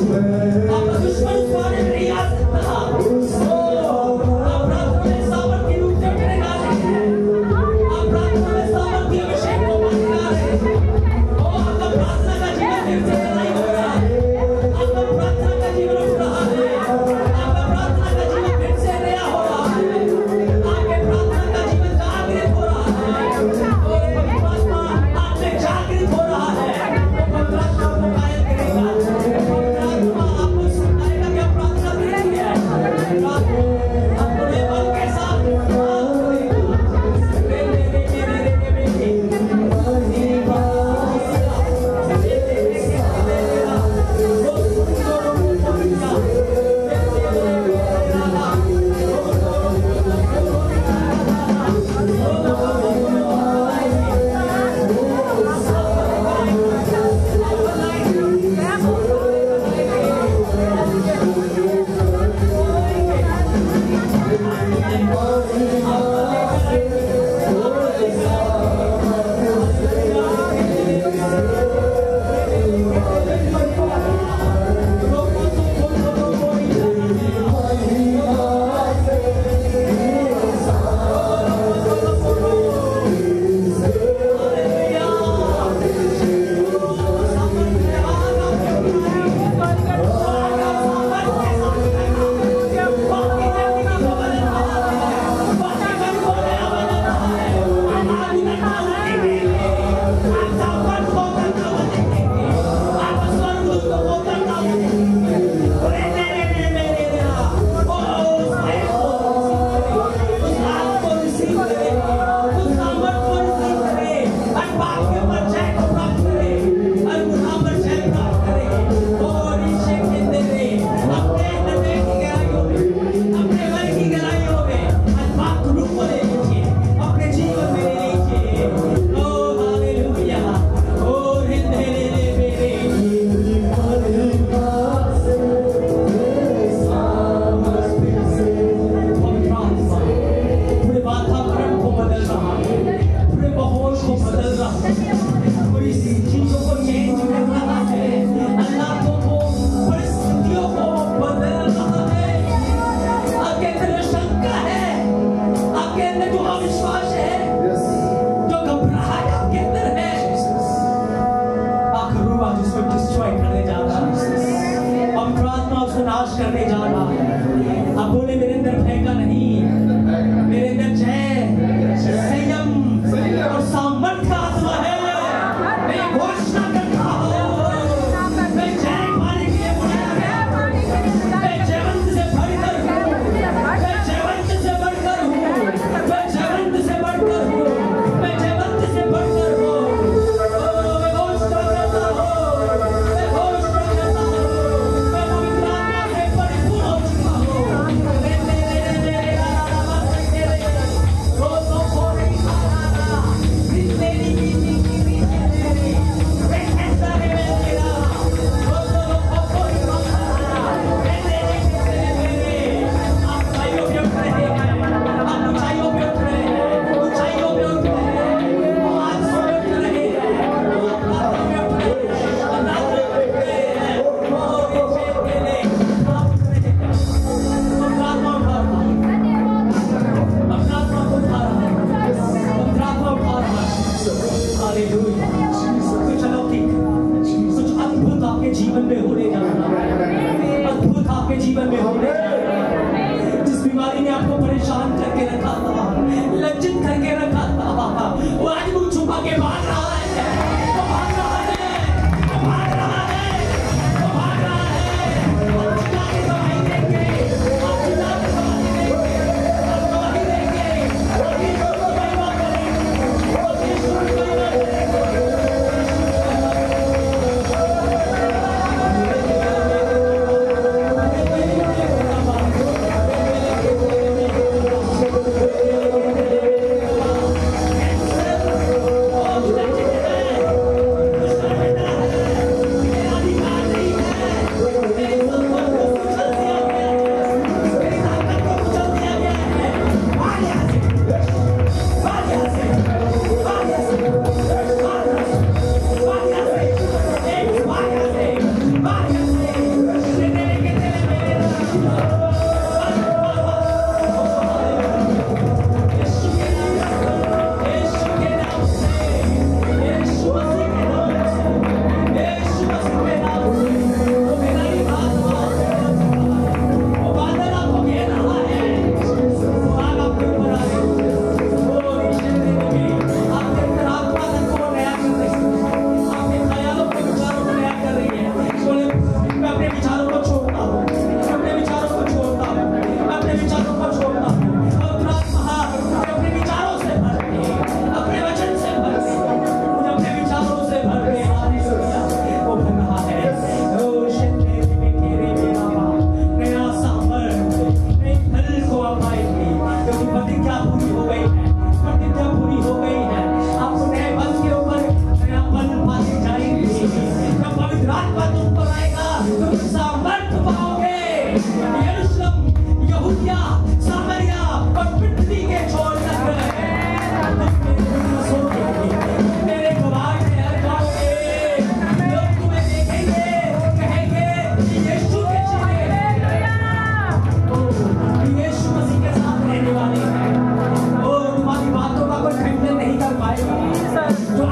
आपका दुश्मन उस बारे में नहीं आ सकता। आप प्रार्थना में सामर्थ के रूप में उठने वाले हैं। आप प्रार्थना में सामर्थ के अभिषेक को पाने वाले हैं। आपका प्रार्थना का जीवन फिर से लड़ाई हो रहा है। आपका प्रार्थना का जीवन उठ रहा है। आपका प्रार्थना का जीवन फिर से नया हो रहा है। आपके प्रार्थना का जीवन जागृत हो रहा है। पवित्र आत्मा आप में जागृत हो रहा है। पवित्र आत्मा को कायल करेगा। पवित्र आत्मा आपको सुनाएगा कि आप प्रार्थना करेंगे। अपने बल के साथ करने जा रहा है। अब बोले मेरे अंदर भय का नहीं, मेरे अंदर जय, संयम और सामर्थ्य का आत्मा है। मैं घोषणा करता हूँ, मैं जय पाने के लिए बुलाया गया। मैं जयवंत से बढ़कर हूँ, मैं जयवंत से बढ़कर हूँ, मैं जयवंत से बढ़कर हूँ, मैं जयवंत से बढ़कर हूँ। मैं घोषणा करता हूँ, मैं घोषणा करता हूँ, मैं पवित्र आत्मा से परिपूर्ण हो चुका हूँ। जीवन में होने जा रहा है, अद्भुत आपके जीवन में होने जा रहा है। जिस बीमारी ने आपको परेशान करके रखा था, लज्जित करके रखा था, वो आज मुंह छुपा के भाग रहा है, वो भाग रहा है, वो भाग रहा है, वो भाग रहा है।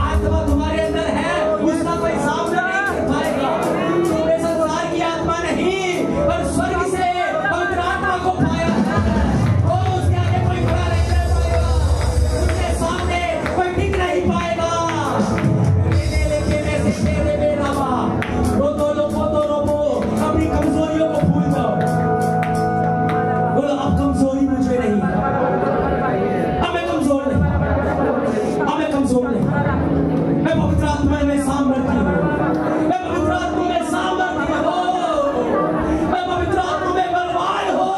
आत्मा तुम्हारे अंदर है उसका कोई सामना नहीं कर पाएगा। तुमने संसार की आत्मा नहीं पर स्वर्ग से पवित्र आत्मा को पाया है। ओ उसके आगे कोई खड़ा नहीं रह पाएगा, उसके सामने कोई टिक नहीं पाएगा। अपनी कमजोरियों को भूल जाओ, बोलो अब कमजोरी मुझे नहीं, हमें कमजोर नहीं, हमें कमजोर नहीं। मैं पवित्र आत्मा में सामर्थ्य हूँ, मैं पवित्र आत्मा में सामर्थ्य हूँ, मैं पवित्र आत्मा में बलवान हूँ,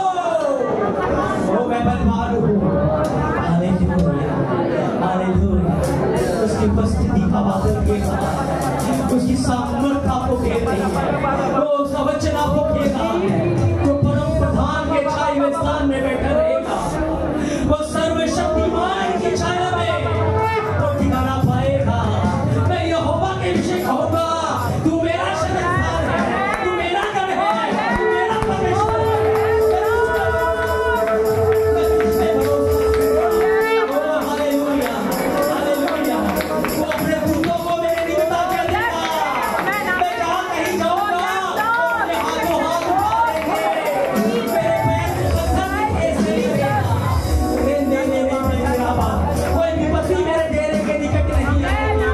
ओ मैं बलवान हूँ। Hallelujah, hallelujah. उसकी उपस्थिति का बादल घेरा, उसकी सामर्थ आपको घेर रही है, वो उसका वचन आपको घेरा है। जो परम प्रधान के छाए में स्थान में बैठा रहेगा, वो सर्वशक्तिमान की छाया में वो ठिकाना पाएगा। मैं यहोवा के विषय कहूंगा, तू मेरा शरणस्थान है, तू मेरा गढ़ है, तू मेरा परमेश्वर है। मैं तुझसे भरोसा करता हूं। ओ हालेलुया, हालेलुया। वो अपने दूतों को मेरे निमित्त आज्ञा देगा। मैं जहां कहीं जाऊंगा, वो मुझे हाथों हाथ उठाएंगे, मेरे पैर को पत्थर में ठेस नहीं देगा। कोई विपत्ति मेरे डेरे के निकट नहीं आएगी,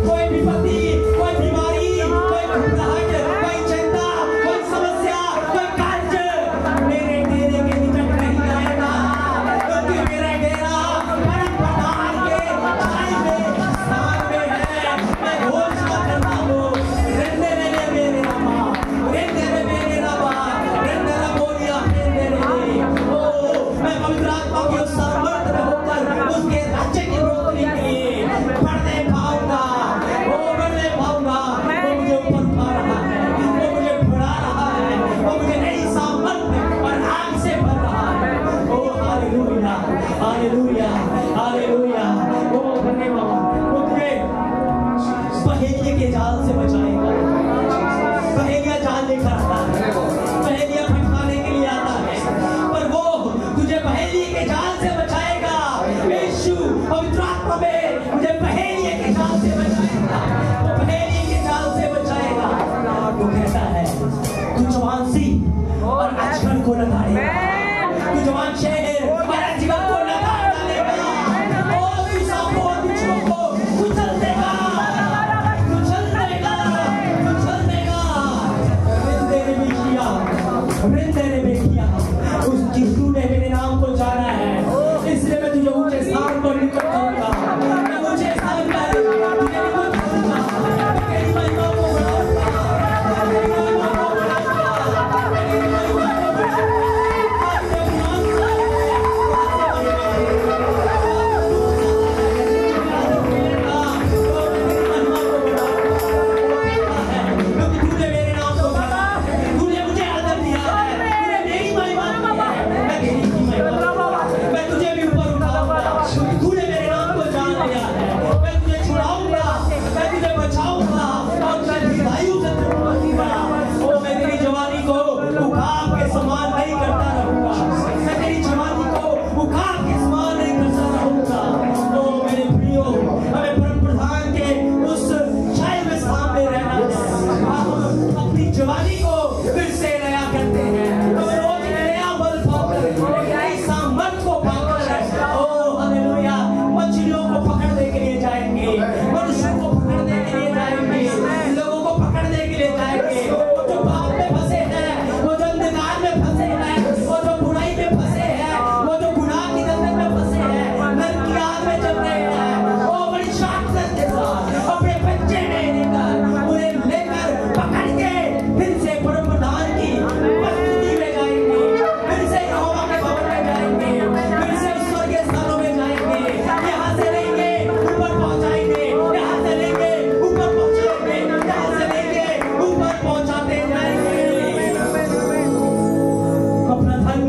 कोई विपत्ति, कोई बीमारी, कोई घबराहट, कोई चिंता, कोई समस्या, कोई कर्ज मेरे डेरे के निकट नहीं आएगा, क्योंकि मेरा डेरा परम प्रधान के छाए में स्थान में है। मैं घोषणा करता हूँ, रेंदे रेंदे मेरे नामा, रेंदे रेंदे मेरे नामा, रेंदे रा बोलिया रेंदे रेंदे। ओ मैं पवित्र आत्मा की उस सामर्थ में होकर उसके राज्य की बढ़ोतरी के लिए बढ़ने पाऊंगा, वो बढ़ने पाऊंगा। वो मुझे ऊपर उठा रहा है, वो मुझे बढ़ा रहा है, वो मुझे नई सामर्थ और आग से भर रहा है। ओ हालेलुया, हालेलुया, हालेलुया। वो बढ़ने पाऊंगा, वो तुझे पहेलिया के जाल से बचाएगा। पहेलिया जाल लेकर आता है, पहेलिया भटकाने के लिए आता है, पर वो तुझे पहेलिया के जाल से बचाएगा। यीशु पवित्र आत्मा में मुझे पहेलिया के जाल से बचाएगा, वो पहेलिया के जाल से बचाएगा। वो कहता है तू जवान सी और अजगर को लताड़ेगा, तू जवान शहर और अजगर को लताड़ डालेगा। ओ तू सांपों और बिच्छुओं को कुचल देगा, कुचल देगा, कुचल देगा। रिंदे ने भी किया, रिंदे ने भी किया। उस जिसू ने मेरे नाम को जाना है, इसलिए मैं तुझे ऊंचे स्थान पर निकट करूंगा। मैं ऊंचे स्थान पर तुझे निकट करूंगा, तेरी महिमा को बढ़ाऊंगा, तेरी महिमा को बढ़ाऊंगा, तेरी महिमा को क्योंकि तूने मेरे नाम को जाना है, तूने मुझे आदर दिया है, तूने मेरी महिमा की है, मैं तेरी की महिमा, मैं तुझे भी ऊपर उठाऊंगा। तूने मेरे नाम को जान लिया है, मैं तुझे छुड़ाऊंगा, मैं तुझे बचाऊंगा और मैं दीर्घायु से दूंगा। ओ मैं तेरी जवानी को उखाड़ के समान नहीं करता रहूंगा, मैं तेरी जवानी को उखाड़ के समान नहीं करता रहूंगा। ओ मेरे प्रियो, हमें परम प्रधान के उस छाए में सामने रहना है। हम अपनी जवानी को फिर से नया करते हैं, हम रोज नया बल पाकर, नई सामर्थ को पाकर, ओ हालेलुया, मछलियों को पकड़ने के लिए जाएंगे, मनुष्यों को पकड़ने के लिए जाएंगे, लोगों को पकड़ने के लिए जाएंगे। वो जो पाप में फंसे हैं, वो जो अंधकार में फंसे हैं, वो जो बुराई में फंसे हैं, वो जो गुनाह की दलदल में फंसे हैं, नरक की आग में जल रहे हैं, वो बड़ी शांति के साथ अपने बच्चे नहीं लेकर, उन्हें लेकर पकड़ के फिर से परम प्रधान की उपस्थिति में जाएंगे, फिर से यहोवा के भवन में जाएंगे, फिर से स्वर्गीय स्थानों में जाएंगे। यहाँ से लेंगे ऊपर पहुंचाएंगे, यहाँ से लेंगे ऊपर पहुंचाएंगे, यहाँ से लेंगे ऊपर पहुंचाते जाएंगे। अपना धन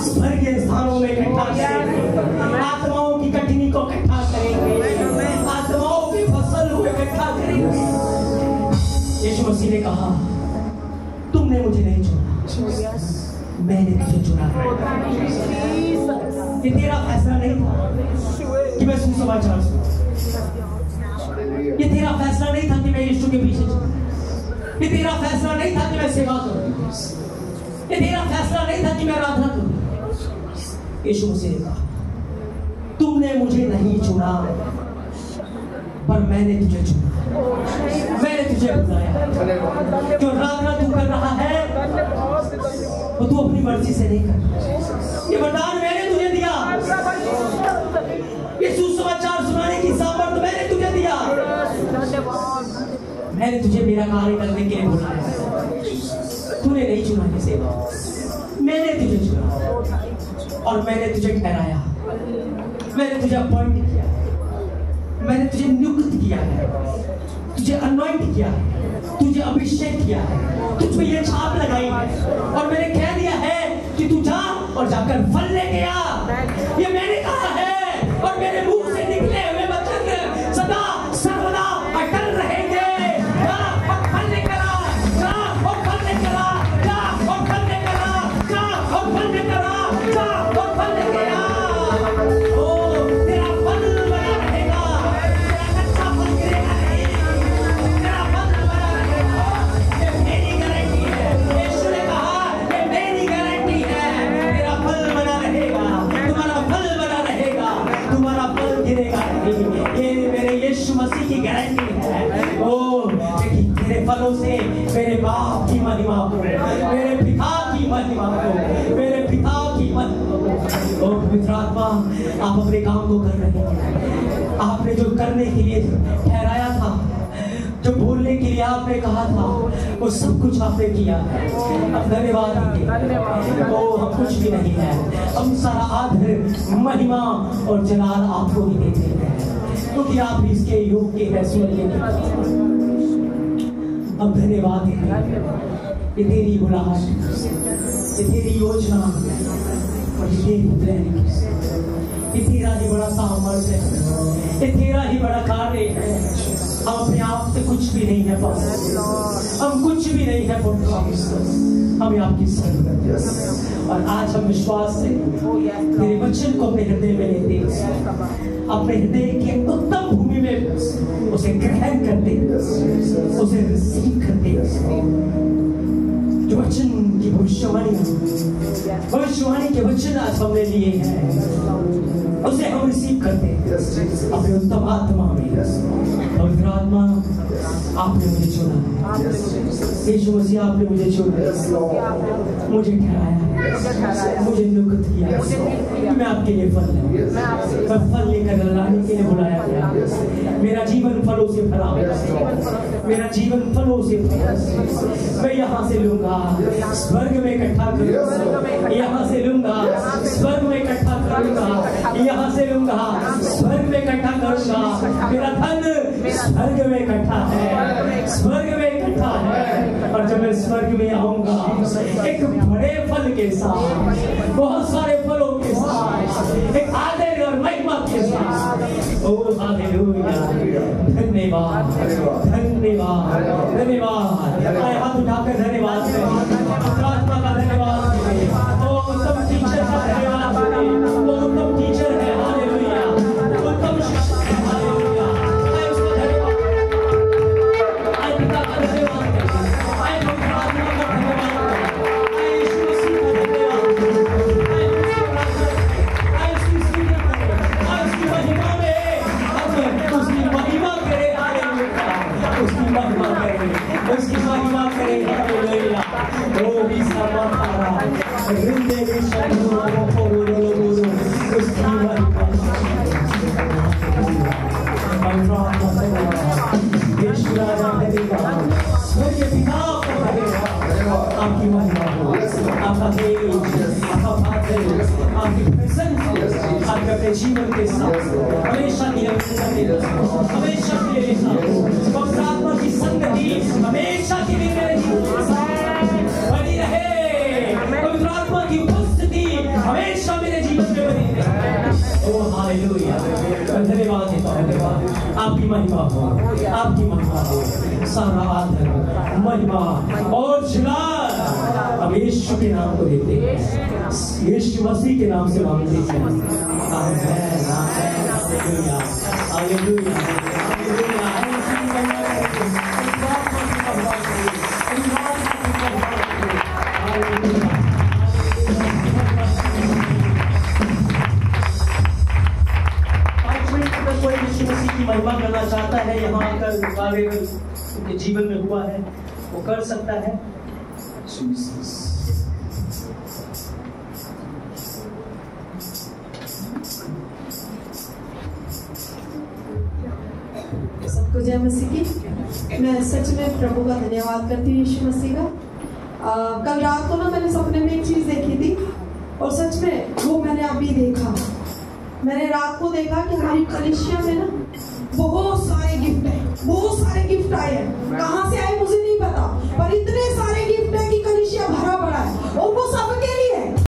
स्वर्गीय स्थानों में इकट्ठा करेंगे, आत्माओं की कठिनी को इकट्ठा करेंगे, आत्माओं की फसल को इकट्ठा करेंगे। यीशु मसीह ने कहा तुमने मुझे नहीं चुना, मैंने तुझे चुना है। ये तेरा फैसला नहीं था कि मैं सुसमाचार सुनाऊं, फैसला नहीं था कि मैं यीशु के पीछे चलूं। ये तेरा फैसला नहीं था कि मैं सेवा करूं। ये तेरा फैसला नहीं था कि मैं आराधना करूं। यीशु मसीह ने कहा, तुमने मुझे नहीं चुना, पर मैंने तुझे चुना, मैंने तुझे बुलाया। जो आराधना तू कर रहा है वो तू अपनी मर्जी से नहीं कर। ये वरदान मैंने तुझे दिया, ये सुसमाचार सुनाने की सामर्थ मैंने तुझे दिया। मैंने तुझे मेरा कार्य करने के लिए बुलाया। तूने नहीं चुना ये सेवा, मैंने तुझे चुना और मैंने तुझे ठहराया। मैंने तुझे अपॉइंट किया, मैंने तुझे नियुक्त किया है, तुझे अनॉइंट किया है, तुझे अभिषेक किया है, तुझ पे ये छाप लगाई है और मैंने कह दिया है कि तू जा और जाकर फल लेके आ। ये मैंने कहा है और मेरे मुंह से निकले हुए वचन सदा सर्वदा अटल रहेंगे। जा और फल लेकर आ, जा और फल लेकर आ, जा और फल लेकर आ, जा और फल लेकर आ, जा और फल लेकर आ। ओ तेरा फल बना रहेगा, तेरा अच्छा फल गिरेगा नहीं, तेरा फल बना रहेगा। ये मेरी गारंटी है। यीशु ने कहा ये मेरी गारंटी है, तेरा फल बना रहेगा, तुम्हारा फल बना रहेगा, तुम्हारा फल गिरेगा नहीं। ये मेरे यीशु मसीह की गारंटी है। ओ तेरे फलों से मेरे बाप की महिमा हो, मेरे पिता की महिमा हो, मेरे पिता की महिमा हो। ओ पवित्र आत्मा, आप अपने काम को कर रहे हैं। आपने जो करने के लिए ठहराया था, जो बोलने के लिए आपने कहा था, वो सब कुछ आपने किया है। अब धन्यवाद दीजिए। ओ हम कुछ भी नहीं है, हम सारा आदर महिमा और जलाल आपको ही देते हैं, क्योंकि आप इसके योग्य हैं। स्वर्गीय पिता, अब धन्यवाद है। ये तेरी बुलाहट, ये तेरी योजना और ये तेरी प्लानिंग, ये तेरा ही बड़ा सामर्थ्य है, ये तेरा ही बड़ा कार्य है। हम अपने आप से कुछ भी नहीं है पास, हम कुछ भी नहीं है हमें आपकी जरूरत। और आज हम विश्वास से तेरे वचन को अपने हृदय में लेते हैं, अपने हृदय के उत्तम भूमि में उसे ग्रहण करते, उसे रिसीव करते। जो वचन की भविष्यवाणी के वचन आज हमने लिए हैं, उसे हम रिसीव करते हैं अपने उत्तम आत्मा में। पवित्र आत्मा, आपने मुझे चुना, यीशु मसीह आपने मुझे चुना, मुझे ठहराया, मुझे नियुक्त किया। मैं आपके लिए फल लूं, मैं फल लेकर लाने के लिए बुलाया गया। मेरा जीवन फलों से भरा, मेरा जीवन फलों से भरा। मैं यहाँ से लूंगा, स्वर्ग में इकट्ठा करूंगा, यहाँ से लूंगा, स्वर्ग में इकट्ठा करूंगा, यहाँ से लूंगा, स्वर्ग में इकट्ठा करूंगा। मेरा धन स्वर्ग में इकट्ठा है, स्वर्ग में इकट्ठा है। और जब मैं स्वर्ग में आऊंगा एक बड़े फल के साथ, बहुत सारे फलों के साथ, एक आदर और महिमा के साथ। ओ हालेलुया, धन्यवाद, धन्यवाद, धन्यवाद। हाथ उठाकर धन्यवाद आत्मा का धन्यवाद। ओ उत्तम टीचर का धन्यवाद, वो उत्तम टीचर है। हालेलुया, उत्तम शिक्षक है। हालेलुया, मैं उसको धन्यवाद, आए पिता का धन्यवाद, आए पवित्र आत्मा का धन्यवाद, आए यीशु मसीह का धन्यवाद, आए उसकी स्वीकृति करें, आए उसकी महिमा में हम उसकी महिमा करें। हालेलुया, उसकी महिमा करें, उसकी महिमा करें। हालेलुया, ओ भी सर्वपारा हृदय में शब्दों को बोलो, उसकी महिमा। यीशु राजा करेगा, स्वर्गीय पिता को करेगा। आपकी महिमा हो, आपका तेज, आपका बादल, आपकी प्रेजेंस, आपके अपने जीवन के साथ हमेशा निरंतर देगा, हमेशा मेरे साथ। पवित्र आत्मा की संगति हमेशा के लिए मेरे जीवन के साथ बनी रहे। पवित्र आत्मा की उपस्थिति हमेशा मेरे जीवन में बनी रहे। ओ हालेलुया, धन्यवाद देता हूं। धन्यवाद, आपकी महिमा हो, आपकी महिमा हो। सारा आदर, महिमा और जलाल हम यीशु के नाम को देते हैं, यीशु मसीह के नाम से मांगते हैं। आमीन, आमीन, हालेलुया, हालेलुया, हालेलुया। दिखाकर दिखावे उनके जीवन में हुआ है वो कर सकता है। सबको जय मसीह की। मैं सच में प्रभु का धन्यवाद करती हूँ यीशु मसीह का। कल रात को ना मैंने सपने में एक चीज देखी थी और सच में वो मैंने अभी देखा। मैंने रात को देखा कि हमारी कलीसिया में ना बहुत सारे गिफ्ट है, बहुत सारे गिफ्ट आए हैं।